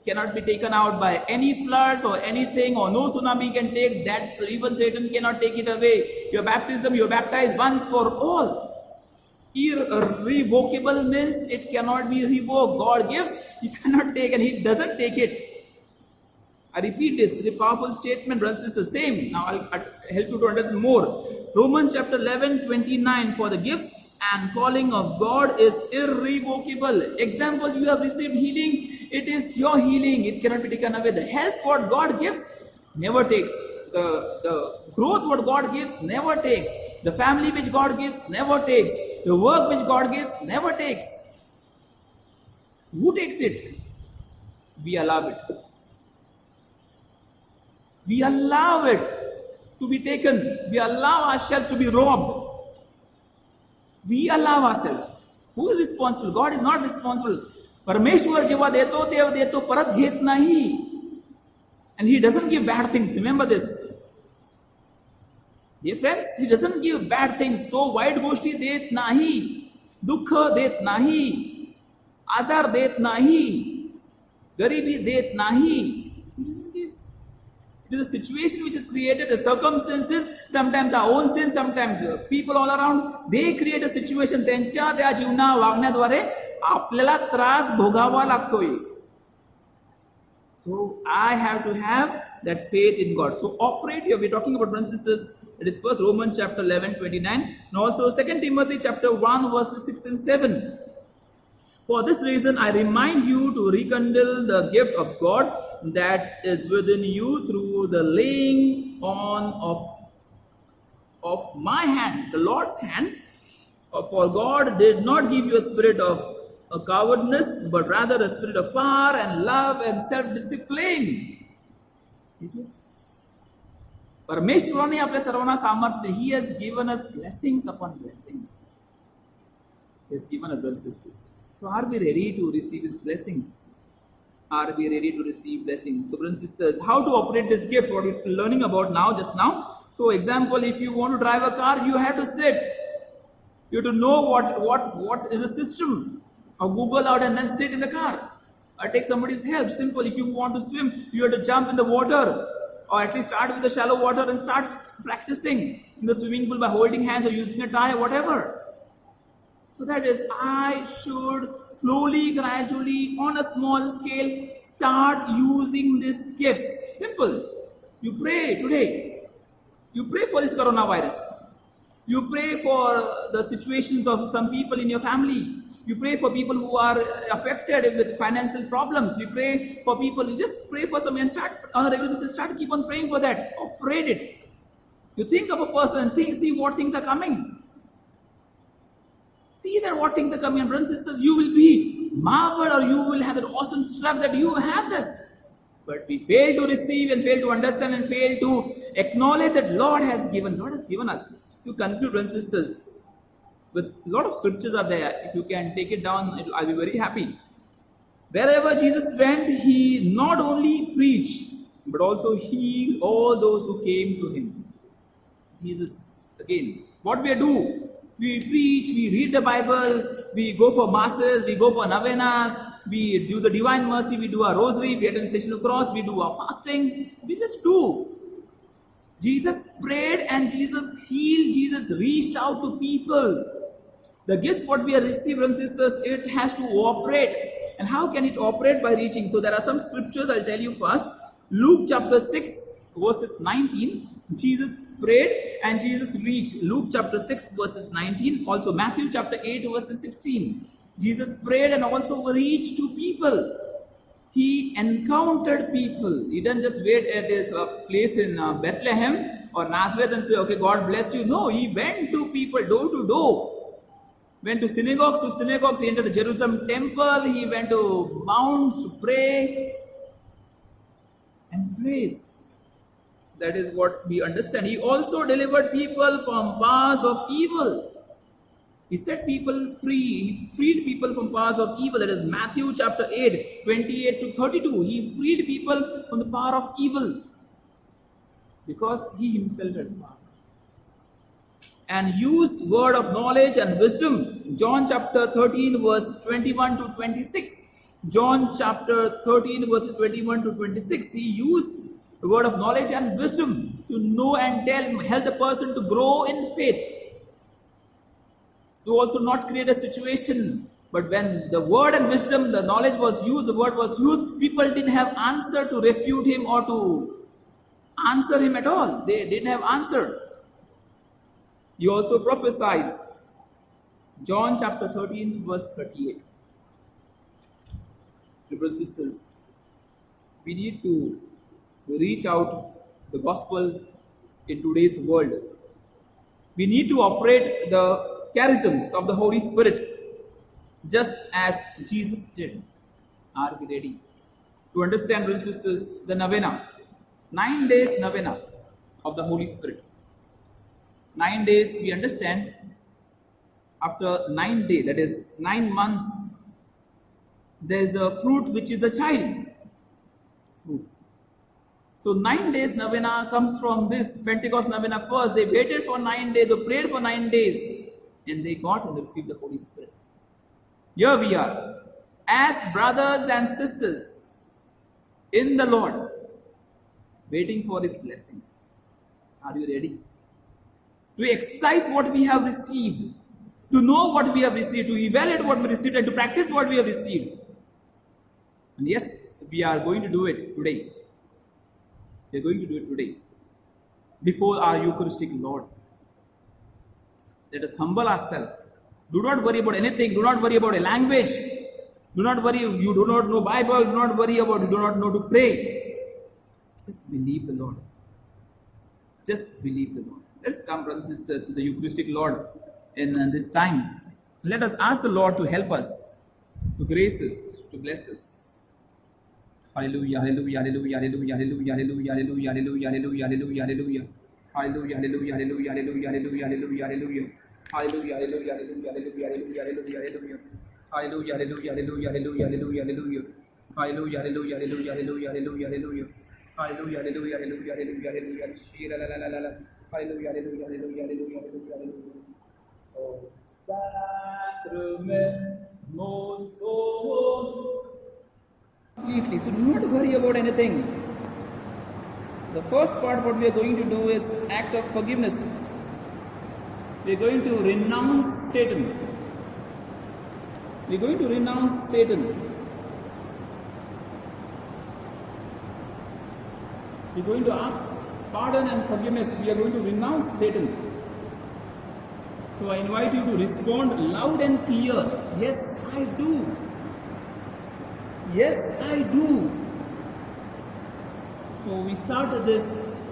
S1: cannot be taken out by any floods or anything, or no tsunami can take that. Even Satan cannot take it away. Your baptism, you're baptized once for all. Irrevocable means it cannot be revoked. God gives, you cannot take, and He doesn't take it. I repeat this, it's a powerful statement, brothers and sisters. Same. Now I'll help you to understand more. Romans chapter 11:29. For the gifts and calling of God is irrevocable. Example, you have received healing. It is your healing. It cannot be taken away. The health what God gives never takes. The growth what God gives never takes. The family which God gives never takes. The work which God gives never takes. Who takes it? We allow it. We allow it to be taken. We allow ourselves to be robbed. We allow ourselves. Who is responsible? God is not responsible. परमेश्वर जेव्हा देतो तेव्हा देतो, परत घेत नाही. And He doesn't give bad things. Remember this. Dear friends, He doesn't give bad things. तो white गोष्टी देत नाही, दुःख देत नाही, आजार देत नाही, गरिबी देत नाही. It is a situation which is created, the circumstances, sometimes our own sins, sometimes people all around, they create a situation. त्यांच्या त्या जीवना वागण्याद्वारे आपल्याला त्रास भोगावा लागतोय. So I have to have that faith in God. So operate here. We're talking about, brothers and sisters, it is first Romans chapter 11:29, and also 2 Timothy chapter 1 verses 6 and 7. For this reason, I remind you to rekindle the gift of God that is within you through the laying on of my hand, the Lord's hand. For God did not give you a spirit of cowardness, but rather a spirit of power and love and self-discipline. परमेश्वराने आपल्या सर्वांना सामर्थ्य. He has given us blessings upon blessings. He has given us blessings. So are we ready to receive His blessings? Are we ready to receive blessings? So brothers and sisters, how to operate this gift, what we're learning about now, just now. So example, if you want to drive a car, you have to sit. You have to know what is the system. Or Google out and then sit in the car. Or take somebody's help. Simple. If you want to swim, you have to jump in the water. Or at least start with the shallow water and start practicing in the swimming pool by holding hands or using a tie, whatever. So that is, I should slowly, gradually, on a small scale, start using these gifts. Simple. You pray today. You pray for this coronavirus. You pray for the situations of some people in your family. You pray for people who are affected with financial problems. You pray for people, you just pray for some and start on a regular basis, keep on praying for that. Operate it. You think of a person, see what things are coming. See that what things are coming, and brothers and sisters, you will be marveled, or you will have that awesome struck that you have this. But we fail to receive and fail to understand and fail to acknowledge that God has given us. To conclude, brothers and sisters, with a lot of scriptures are there. If you can take it down, I'll be very happy. Wherever Jesus went, He not only preached, but also healed all those who came to Him. Jesus, again, what we do? We preach, we read the Bible, we go for masses, we go for novenas, we do the divine mercy, we do our rosary, we attend the Station of the Cross, we do our fasting. We just do. Jesus prayed and Jesus healed, Jesus reached out to people. The gifts what we have received, brothers and sisters, it has to operate. And how can it operate? By reaching. So there are some scriptures I'll tell you first. Luke chapter 6 verses 19. Jesus prayed and Jesus reached. Luke chapter 6 verses 19. Also Matthew chapter 8 verses 16. Jesus prayed and also reached to people. He encountered people. He didn't just wait at his place in Bethlehem or Nazareth and say, okay, God bless you. No, He went to people door to door. Went to synagogues, He entered the Jerusalem temple, He went to mounts to pray and praise. That is what we understand. He also delivered people from powers of evil. He set people free. He freed people from powers of evil. That is Matthew chapter 8, 28 to 32. He freed people from the power of evil because He Himself had power. And used word of knowledge and wisdom. John chapter 13 verse 21 to 26. John chapter 13 verse 21 to 26. He used the word of knowledge and wisdom to know and help the person to grow in faith. to also not create a situation. But when the word and wisdom, the knowledge was used, the word was used, people didn't have answer to refute him or to answer him at all. They didn't have answer. He also prophesies. John chapter 13, verse 38. Brothers and sisters, we need to reach out the gospel in today's world. We need to operate the charisms of the Holy Spirit just as Jesus did. Are we ready to understand, brothers and sisters, the novena? 9 days novena of the Holy Spirit. 9 days we understand. After 9 days, that is 9 months, there is a fruit which is a child fruit. So 9 days novena comes from this Pentecost novena first. They waited for 9 days, they prayed for 9 days, and they got and received the Holy Spirit. Here we are, as brothers and sisters in the Lord, waiting for His blessings. Are you ready? To exercise what we have received, to know what we have received, to evaluate what we received, and to practice what we have received. And yes, we are going to do it today. We are going to do it today before our Eucharistic Lord. Let us humble ourselves. Do not worry about anything. Do not worry about a language. Do not worry, you do not know Bible. Do not worry about, you do not know to pray. Just believe the Lord. Just believe the Lord. Let's come, brothers and sisters, to the Eucharistic Lord in this time. Let us ask the Lord to help us, to grace us, to bless us. Hallelujah, hallelujah, hallelujah, hallelujah, hallelujah, hallelujah, hallelujah, hallelujah, hallelujah, hallelujah. Hallelujah, hallelujah, hallelujah, hallelujah, hallelujah, hallelujah, hallelujah. Hallelujah, hallelujah, hallelujah, hallelujah, hallelujah, hallelujah, hallelujah. Hallelujah, hallelujah, hallelujah, hallelujah, hallelujah, hallelujah. Hallelujah, hallelujah, hallelujah, hallelujah, hallelujah, hallelujah. Hallelujah, hallelujah, hallelujah, hallelujah, hallelujah. Shira la la la la la. Hallelujah, hallelujah, hallelujah, hallelujah, hallelujah, hallelujah. Oh, sacrament most holy. Completely. So do not worry about anything. The first part, what we are going to do is act of forgiveness. We are going to renounce Satan. We are going to renounce Satan. We are going to ask pardon and forgiveness. We are going to renounce Satan. So I invite you to respond loud and clear. Yes, I do. Yes, I do. So we start this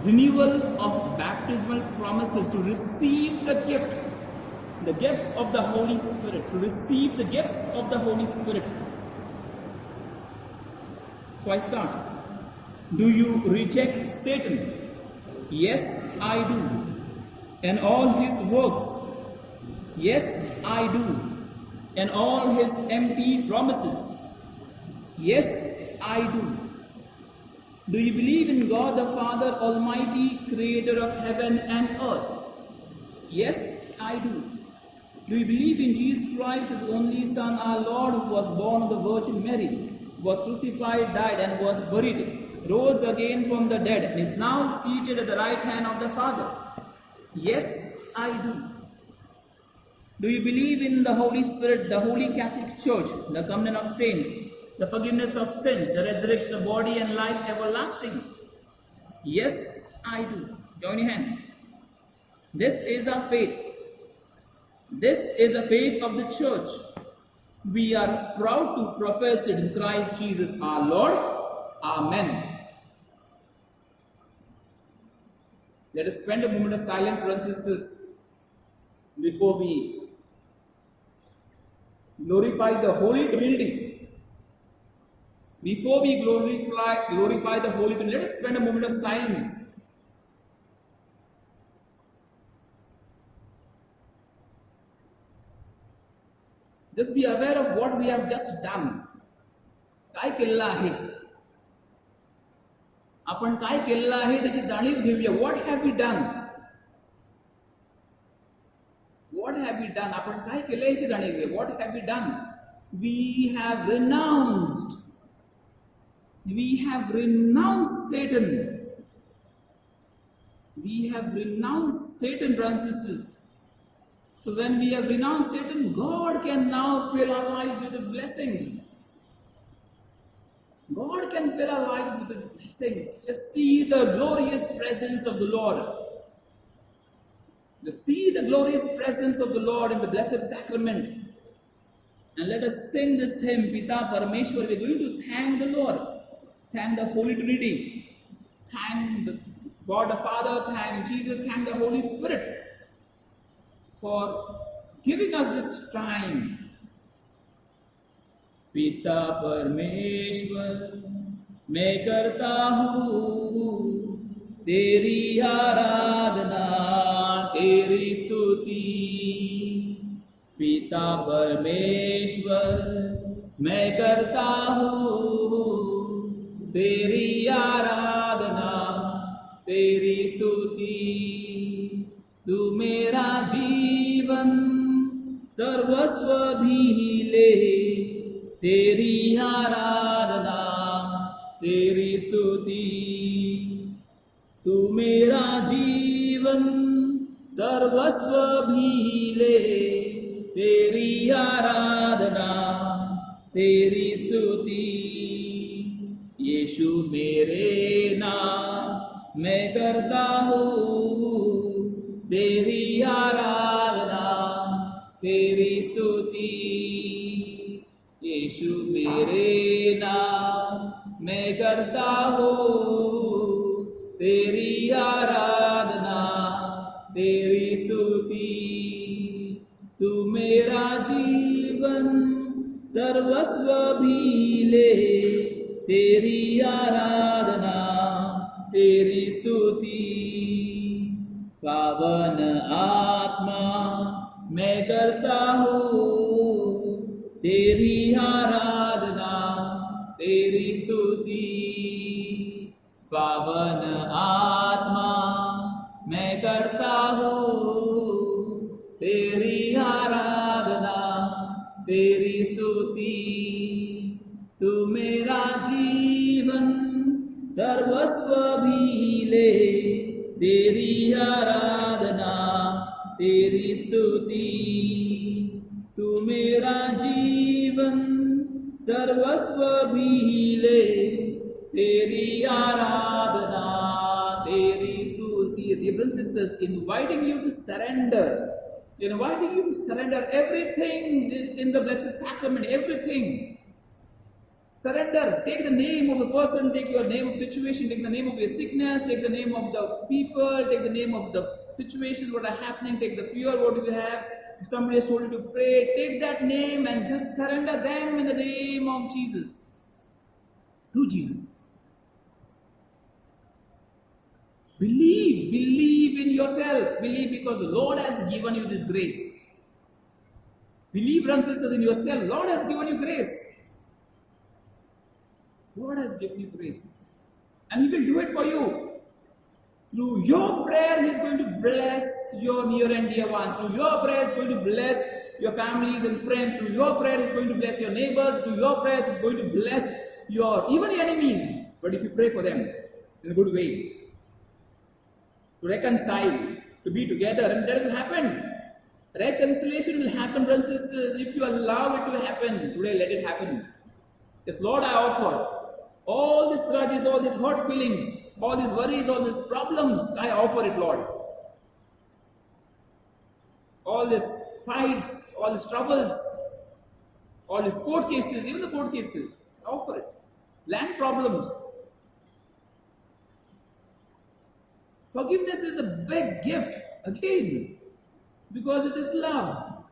S1: renewal of baptismal promises to receive the gifts of the Holy Spirit, to receive the gifts of the Holy Spirit. So I start. Do you reject Satan? Yes, I do. And all his works? Yes, I do. And all his empty promises? Yes, I do. Do you believe in God the Father Almighty, creator of heaven and earth? Yes, I do. Do you believe in Jesus Christ, his only Son, our Lord, who was born of the Virgin Mary, was crucified, died, and was buried, rose again from the dead, and is now seated at the right hand of the Father? Yes, I do. Do you believe in the Holy Spirit, the Holy Catholic Church, the communion of saints, the forgiveness of sins, the resurrection of body, and life everlasting? Yes, I do. Join your hands. This is our faith. This is the faith of the church. We are proud to profess it in Christ Jesus our Lord. Amen. Let us spend a moment of silence, brothers and sisters, before we glorify the Holy Trinity. Before we glorify the Holy Trinity, let us spend a moment of silence. Just be aware of what we have just done. काय केलेलं आहे? आपण काय केलेलं आहे त्याची जाणीव घेऊया. What have we done? What have we done? आपण काय केलं याची जाणीव घेऊया. What have we done? We have renounced. We have renounced Satan. We have renounced Satan, brothers and sisters. So when we have renounced Satan, God can now fill our lives with His blessings. God can fill our lives with His blessings. Just see the glorious presence of the Lord. Just see the glorious presence of the Lord in the Blessed Sacrament. And let us sing this hymn, Pita Parameshwar. We are going to thank the Lord. Thank the Holy Trinity. Thank the God the Father. Thank Jesus. Thank the Holy Spirit for giving us this time. पिता परमेश्वर मैं करता हूँ तेरी आराधना तेरी स्तुति पिता परमेश्वर मैं करता हूँ तेरी आराधना तेरी स्तुति तू मेरा जीवन सर्वस्व भी ले तेरी आराधना तेरी स्तुति तू मेरा जीवन सर्वस्व भी ले तेरी आराधना तेरी स्तुति यीशु मेरे नाम मैं करता हूँ तेरी आराधना तेरी स्तुति यीशु मेरे नाम मैं करता हूँ तेरी आराधना तेरी स्तुति तू मेरा जीवन सर्वस्व भी ले तेरी आराधना तेरी स्तुति पावन आत्मा मैं करता हूँ तेरी आराधना तेरी स्तुति पावन आत्मा मैं करता हूँ तेरी आराधना तेरी स्तुति तू मेरा जीवन सर्वस्व भी ले तेरी आराधना तेरी स्तुति तू मेरा जीवन सर्वस्व भी ले तेरी आराधना तेरी स्तुति. Dear brothers and sisters, inviting you to surrender, inviting you to surrender everything in the Blessed Sacrament, everything. Surrender. Take the name of the person, take your name of situation, take the name of your sickness, take the name of the people, take the name of the situations what are happening, take the fear what do you have. If somebody has told you to pray, take that name and just surrender them in the name of Jesus. To Jesus. Believe in yourself. Believe because the Lord has given you this grace. Believe, brothers and sisters, in yourself. Lord has given you grace. Lord has given you grace. And He will do it for you. Through your prayer, He is going to bless your near and dear ones. Through your prayer, He is going to bless your families and friends. Through your prayer, He is going to bless your neighbors. Through your prayer, He is going to bless your even your enemies. But if you pray for them in a good way, to reconcile, to be together, and that has happened. Reconciliation will happen, brothers and sisters, if you allow it to happen. Today, let it happen. Yes, Lord, I offer all these grudges, all these hurt feelings, all these worries, all these problems, I offer it, Lord. All these fights, all these troubles, all these court cases, even the court cases, offer it. Land problems. Forgiveness is a big gift, again, because it is love.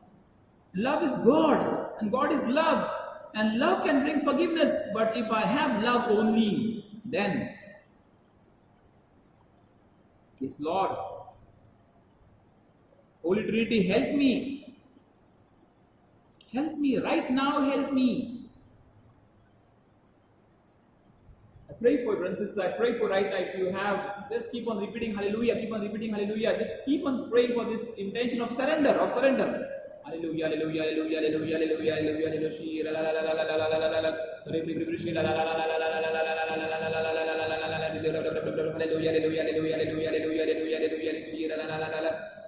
S1: Love is God, and God is love. And love can bring forgiveness, but if I have love only, then, yes, Lord, Holy Trinity, help me. Help me, right now, help me. I pray for you, brothers and sisters. I pray for right now. If you have, just keep on repeating hallelujah, keep on repeating hallelujah. Just keep on praying for this intention of surrender, Hallelujah, hallelujah, hallelujah, hallelujah, hallelujah, hallelujah, hallelujah, hallelujah, hallelujah, hallelujah,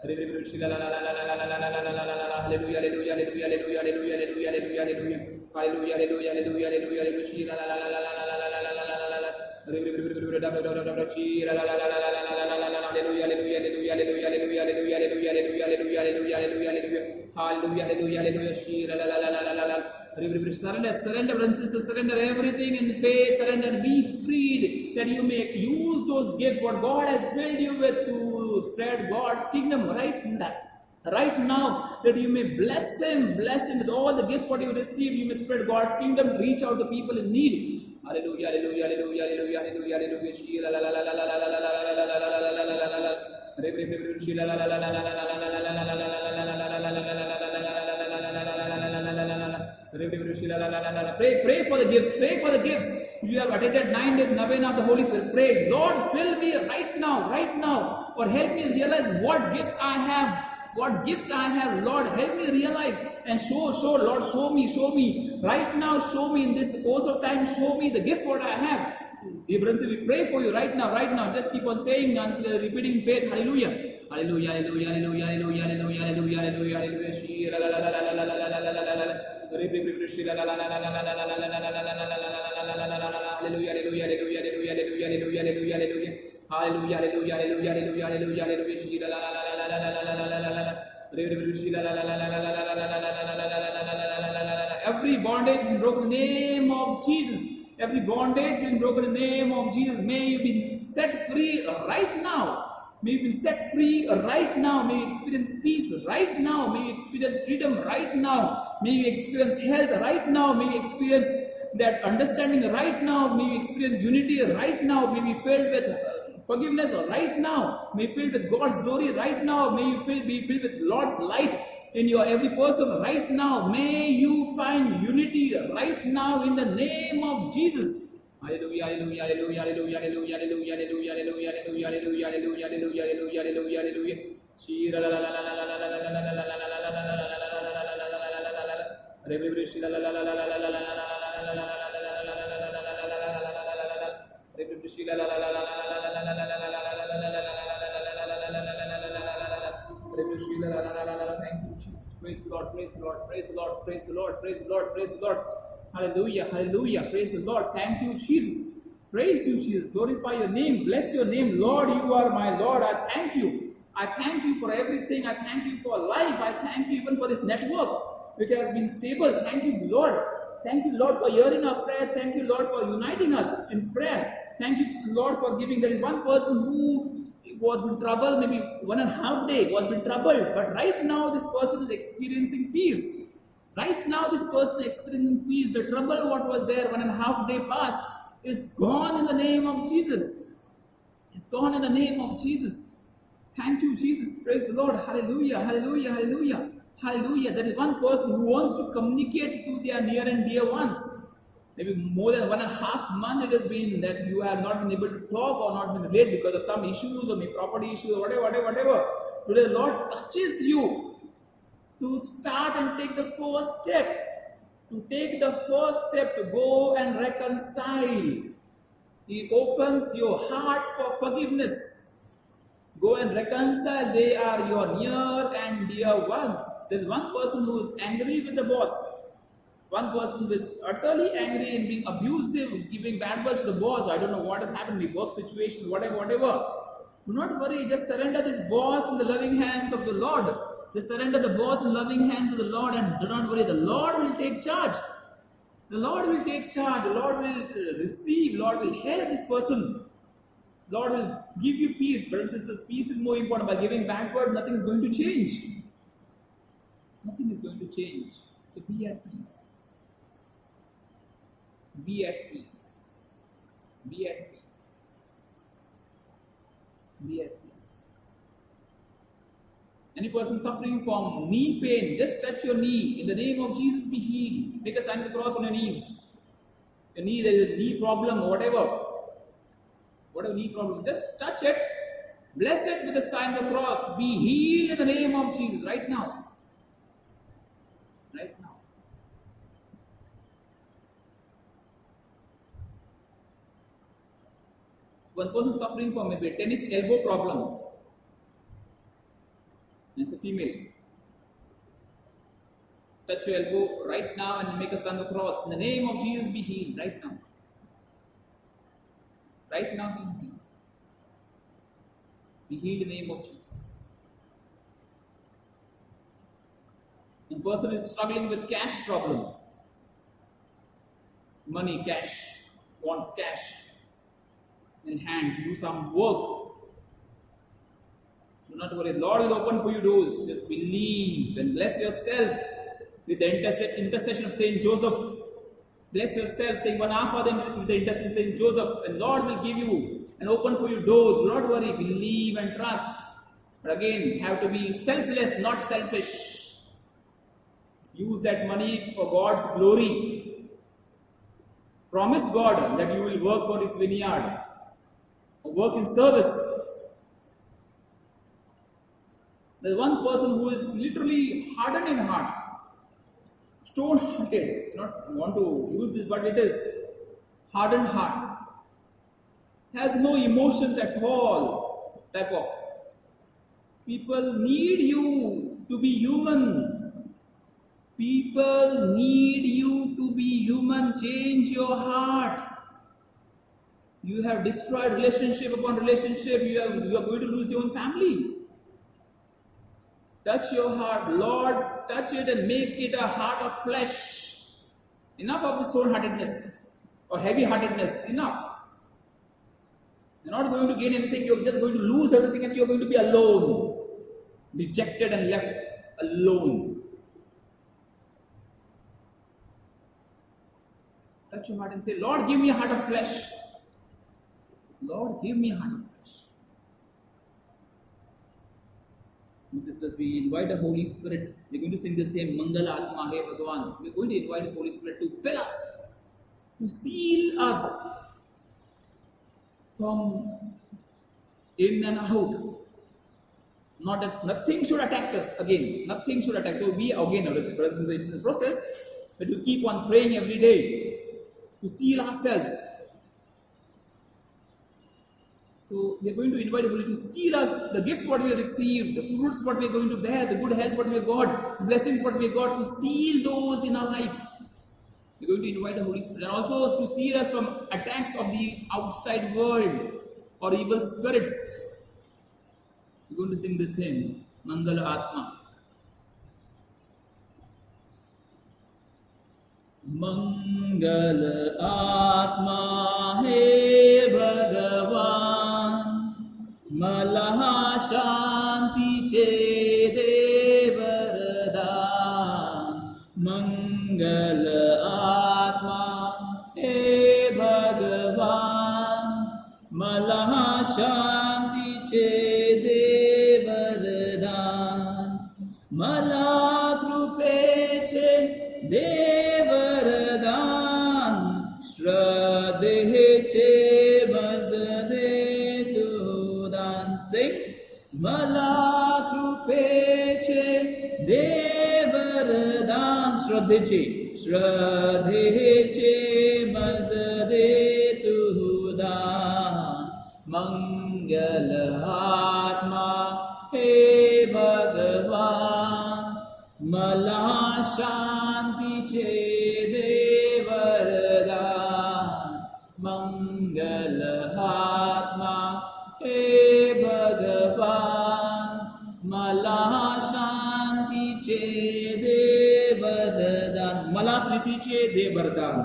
S1: hallelujah, Hallelujah, hallelujah, hallelujah, hallelujah, hallelujah, hallelujah, hallelujah, hallelujah, hallelujah, hallelujah, hallelujah, Surrender, surrender, brothers and sisters, surrender everything in faith, surrender, be freed, that you may use those gifts, what God has filled you with, to spread God's kingdom right now, that you may bless him with all the gifts what you received. You may spread God's kingdom, reach out to people in need. Hallelujah, hallelujah, hallelujah, hallelujah, hallelujah, hallelujah. Pray for the gifts. Pray for the gifts. You have attended 9 days novena of the Holy Spirit. Pray, Lord, fill me right now, or help me realize what gifts I have. What gifts I have, Lord, help me realize and show, Lord, show me. Right now, show me in this course of time, show me the gifts what I have. Dear brothers, we pray for you right now. Just keep on saying and repeating faith. Hallelujah. Hallelujah, hallelujah, hallelujah, hallelujah, hallelujah, hallelujah, hallelujah, Every bondage been broken in the name of Jesus. Every bondage been broken in the name of Jesus. May you be set free right now. May you be set free right now. May you experience peace right now. May you experience freedom right now. May you experience health right now. May you experience that understanding right now. May you experience unity right now. May you be filled with forgiveness right now. May you filled with God's glory right now. May you be filled with Lord's light in your every person right now. May you find unity right now in the name of Jesus. Hallelujah, hallelujah, hallelujah, hallelujah, hallelujah, hallelujah, hallelujah, hallelujah, hallelujah, hallelujah, hallelujah, hallelujah, hallelujah, Thank you, Jesus. Praise the Lord, praise the Lord, praise the Lord, praise the Lord, praise the Lord, praise the Lord. Hallelujah, hallelujah, praise the Lord. Thank you, Jesus. Praise you, Jesus. Glorify your name. Bless your name. Lord, you are my Lord. I thank you. I thank you for everything. I thank you for life. I thank you even for this network which has been stable. Thank you, Lord. Thank you, Lord, for hearing our prayers. Thank you, Lord, for uniting us in prayer. Thank you, Lord, for giving. There is one person who was in trouble, maybe 1.5 days, was in trouble, but right now this person is experiencing peace. Right now this person is experiencing peace. The trouble what was there 1.5 day past is gone in the name of Jesus. It's gone in the name of Jesus. Thank you, Jesus. Praise the Lord. Hallelujah, hallelujah, hallelujah, hallelujah. There is one person who wants to communicate to their near and dear ones. Maybe more than 1.5 months it has been that you have not been able to talk or not been relate because of some issues or maybe property issues or whatever. Today the Lord touches you to start and take the first step. To take the first step to go and reconcile. He opens your heart for forgiveness. Go and reconcile. They are your near and dear ones. There's one person who is angry with the boss. One person is utterly angry and being abusive, giving bad words to the boss. I don't know what has happened, the work situation, whatever. Do not worry, just surrender this boss in the loving hands of the Lord. Just surrender the boss in the loving hands of the Lord and do not worry, the Lord will take charge. The Lord will take charge. The Lord will receive. Lord will help this person. Lord will give you peace. Brothers and sisters, peace is more important. By giving backward, nothing is going to change. Nothing is going to change. So be at peace. Be at peace. Be at peace. Be at peace. Any person suffering from knee pain, just touch your knee. In the name of Jesus, be healed. Make a sign of the cross on your knees. Your knee, there is a knee problem or whatever. Whatever knee problem, just touch it. Bless it with the sign of the cross. Be healed in the name of Jesus right now. Right now. One person suffering from maybe a tennis elbow problem. It's a female. Touch your elbow right now and make a sign of the cross. In the name of Jesus, be healed right now. Right now, be healed. Be healed in the name of Jesus. A person is struggling with cash problem. Money, cash, wants cash in hand, do some work. Do not worry. Lord will open for you doors. Just believe and bless yourself with the intercession of Saint Joseph. Bless yourself, saying one half of them with the intercession of Saint Joseph, and Lord will give you and open for you doors. Do not worry. Believe and trust. But again, have to be selfless, not selfish. Use that money for God's glory. Promise God that you will work for His vineyard, or work in service. There's one person who is literally hardened in heart, stone-hearted. I don't want to use this, but it is hardened heart. Has no emotions at all. Type of people need you to be human. People need you to be human. Change your heart. You have destroyed relationship upon relationship. You are going to lose your own family. Touch your heart, Lord, touch it and make it a heart of flesh. Enough of this stone-heartedness or heavy-heartedness, enough. You're not going to gain anything, you're just going to lose everything and you're going to be alone. Dejected and left alone. Touch your heart and say, Lord, give me a heart of flesh. Lord, give me a heart of flesh. Sisters, we invite the Holy Spirit. We're going to sing the same Mangala Atma He Bhagavan. We're going to invite His Holy Spirit to fill us, to seal us from in and out. Nothing should attack us again. Nothing should attack. So we again, brothers and sisters, it's a process, but we keep on praying every day to seal ourselves. So we are going to invite the Holy to seal us, the gifts what we have received, the fruits what we are going to bear, the good health what we have got, the blessings what we have got, to seal those in our life. We are going to invite the Holy Spirit, and also to seal us from attacks of the outside world or evil spirits. We are going to sing this hymn, Mangala Atma. Mangala Atma He Bhagavan Malaha Shanti Che Varadan Mangala Atma He Bhagavan Malaha Shanti Che Varadan Mala Krupe Che Devaradan Shraddhe Che Mazade Tudan. Sing Mala Krupe Che Devaradan Shraddhe Che Mazade Tudan Mangala Atma He Bhagavan Mala Shanti Che Devaradan Mangala Atma He Bhagavan Mala Shanti Che Devaradan Mala Priti Che Devaradan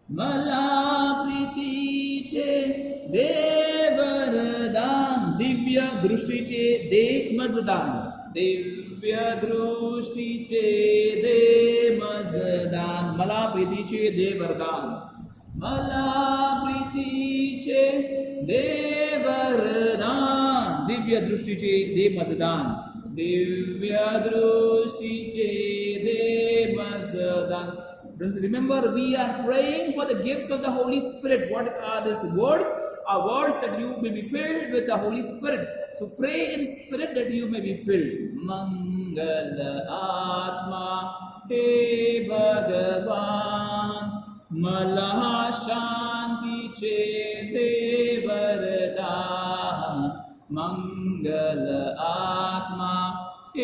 S1: Mala Priti Che Devaradan Divya Drushti Che De Mazdan Divya Drushti Che De Mazdan Mala Priti Che Devaradan Mala Priti Che Devaradan Divya Drushti Che De Mazdan Divya Drushti Che De Mazdan. Friends, remember, we are praying for the gifts of the Holy Spirit. What are these words? Are words that you may be filled with the Holy Spirit. So pray in spirit that you may be filled. Mangala Atma He Bhagavan Mala Shanti Che Devaradan Mangala Atma He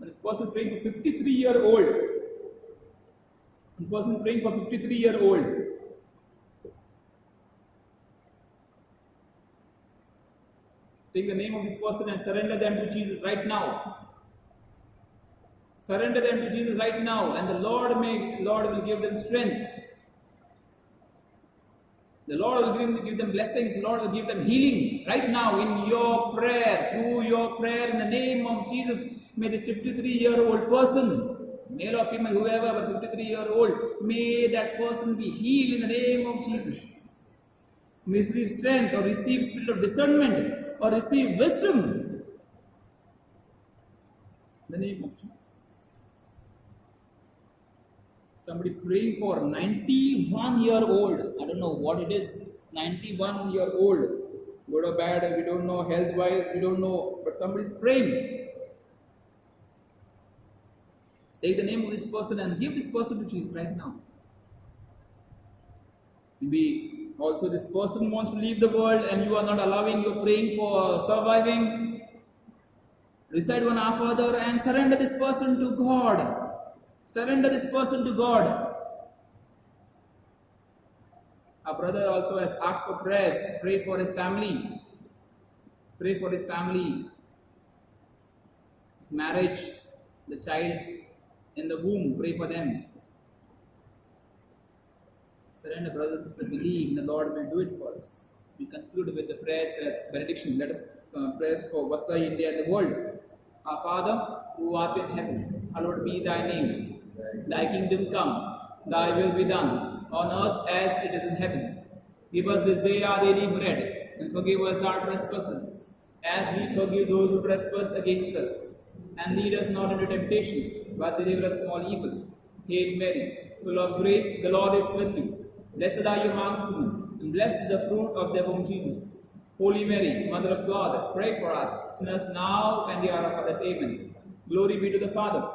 S1: But this person praying for 53-year-old. One person praying for 53-year-old. Take the name of this person and surrender them to Jesus right now. Surrender them to Jesus right now, and the Lord will give them strength. The Lord will give them blessings. The Lord will give them healing right now in your prayer, through your prayer in the name of Jesus. May this 53-year-old person, male or female, whoever, but 53-year-old, may that person be healed in the name of Jesus. May receive strength or receive spirit of discernment or receive wisdom in the name of Jesus. Somebody praying for 91-year-old. I don't know what it is. 91-year-old. Good or bad, we don't know. Health-wise, we don't know. But somebody's praying. Take the name of this person and give this person to Jesus right now. Maybe also this person wants to leave the world and you are not allowing, you're praying for surviving. Recite one Our Father and surrender this person to God. Surrender this person to God. Our brother also has asked for prayers. Pray for his family. Pray for his family. His marriage, the child in the womb. Pray for them. Surrender, brothers and sisters. Believe the Lord will do it for us. We conclude with the prayers benediction. Let us pray for Vasai, India, and the world. Our Father, who art in heaven, hallowed be thy name. Thy kingdom come, thy will be done, on earth as it is in heaven. Give us this day our daily bread, and forgive us our trespasses, as we forgive those who trespass against us. And lead us not into temptation, but deliver us from all evil. Hail Mary, full of grace, the Lord is with you. Blessed are you amongst women, and blessed is the fruit of thy womb, Jesus. Holy Mary, Mother of God, pray for us, sinners now and the hour of our death. Amen. Glory be to the Father,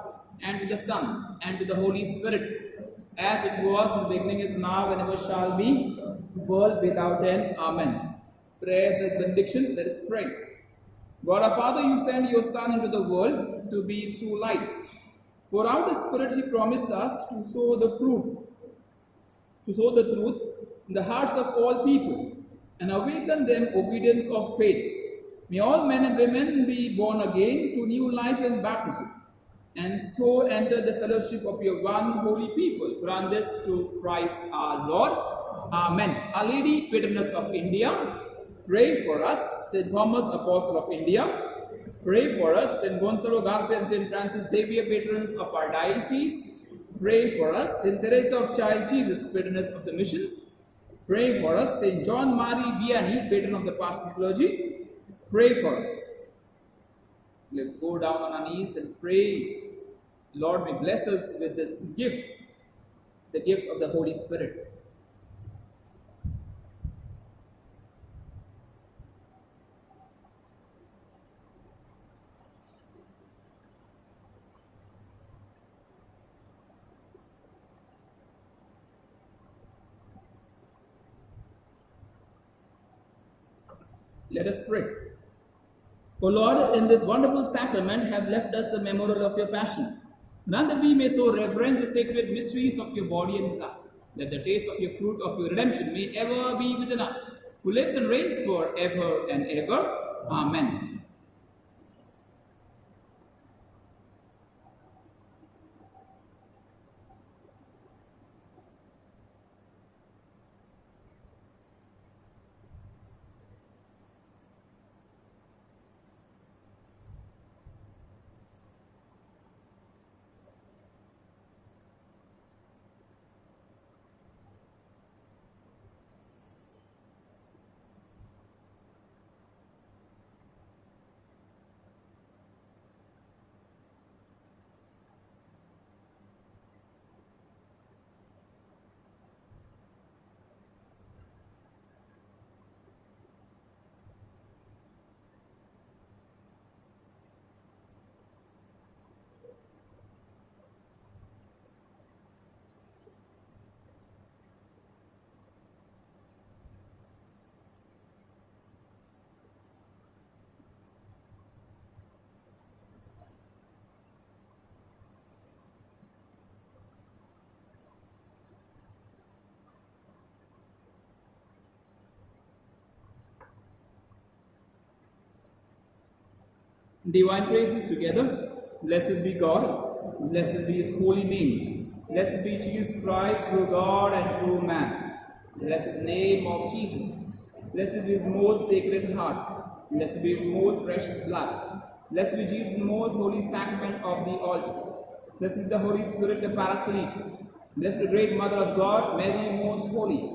S1: and to the Son, and to the Holy Spirit, as it was in the beginning, is now, and ever shall be, world without end. Amen. Prayers and benediction. Let us pray. God our Father, you send your Son into the world to be his true light. Pour out the Spirit he promised us to sow the fruit, to sow the truth in the hearts of all people, and awaken them obedience of faith. May all men and women be born again to new life and baptism, and so enter the fellowship of your one holy people. Grant this to Christ our Lord. Amen. Our Lady, Patroness of India, pray for us. St. Thomas, Apostle of India, pray for us. St. Gonzalo Garcia and St. Francis Xavier, patrons of our diocese, pray for us. St. Teresa of Child Jesus, patroness of the missions, pray for us. St. John Marie Vianney, patron of the pastoral clergy, pray for us. Let's go down on our knees and pray. Lord, may bless us with this gift, the gift of the Holy Spirit. Let us pray. O Lord, in this wonderful sacrament have left us the memorial of your passion. Grant that we may so reverence the sacred mysteries of your body and blood, that the taste of your fruit of your redemption may ever be within us, who lives and reigns forever and ever. Amen. Divine praises together. Blessed be God. Blessed be His holy name. Blessed be Jesus Christ, true God and true man. Blessed name of Jesus. Blessed be His most sacred heart. Blessed be His most precious blood. Blessed be Jesus' most holy sacrament of the altar. Blessed be the Holy Spirit, the Paraclete. Blessed be the great Mother of God, Mary most holy.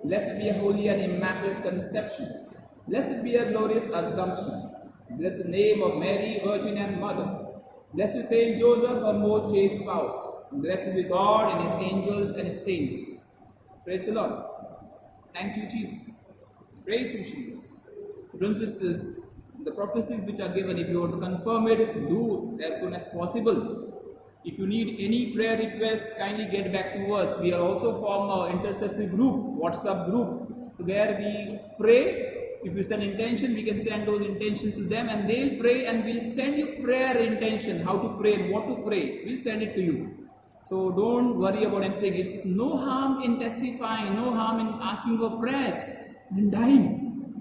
S1: Blessed be a holy and immaculate conception. Blessed be a glorious assumption. Blessed name of Mary, Virgin and Mother. Blessed be Saint Joseph, her most chaste spouse. Blessed be God and His angels and His saints. Praise the Lord. Thank you, Jesus. Praise you, Jesus. Brothers and sisters, the prophecies which are given, if you want to confirm it, do as soon as possible. If you need any prayer requests, kindly get back to us. We are also form an intercessory group, WhatsApp group, where we pray. If you send intention, we can send those intentions to them and they'll pray and we'll send you prayer intention, how to pray and what to pray. We'll send it to you. So don't worry about anything. It's no harm in testifying, no harm in asking for prayers, then dying.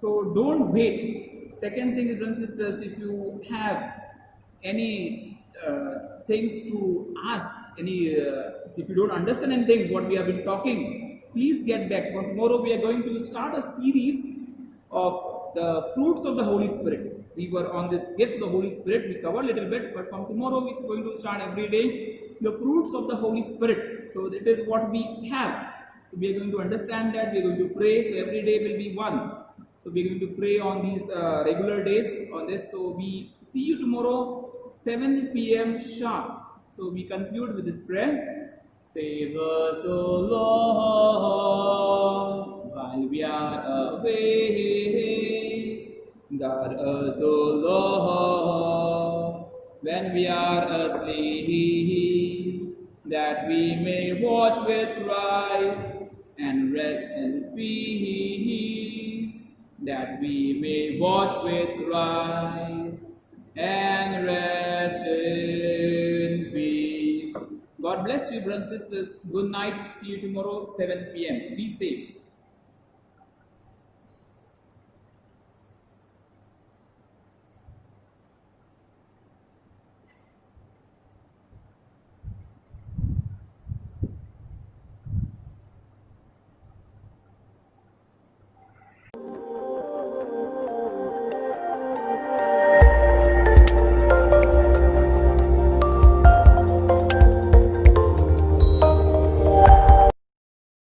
S1: So don't wait. Second thing is, brothers and sisters, if you have any things to ask, if you don't understand anything what we have been talking, please get back. From tomorrow we are going to start a series of the fruits of the Holy Spirit. We were on this gifts of the Holy Spirit, we covered a little bit, but from tomorrow we are going to start every day the fruits of the Holy Spirit. So that is what we have. So we are going to understand that, we are going to pray, so every day will be one. So we are going to pray on these regular days on this. So we see you tomorrow 7 p.m. sharp. So we conclude with this prayer. Save us, O Lord, while we are away. Guard us, O Lord, when we are asleep, that we may watch with Christ and rest in peace. That we may watch with Christ and rest in peace. God bless you, brothers and sisters. Good night. See you tomorrow, 7 p.m. Be safe.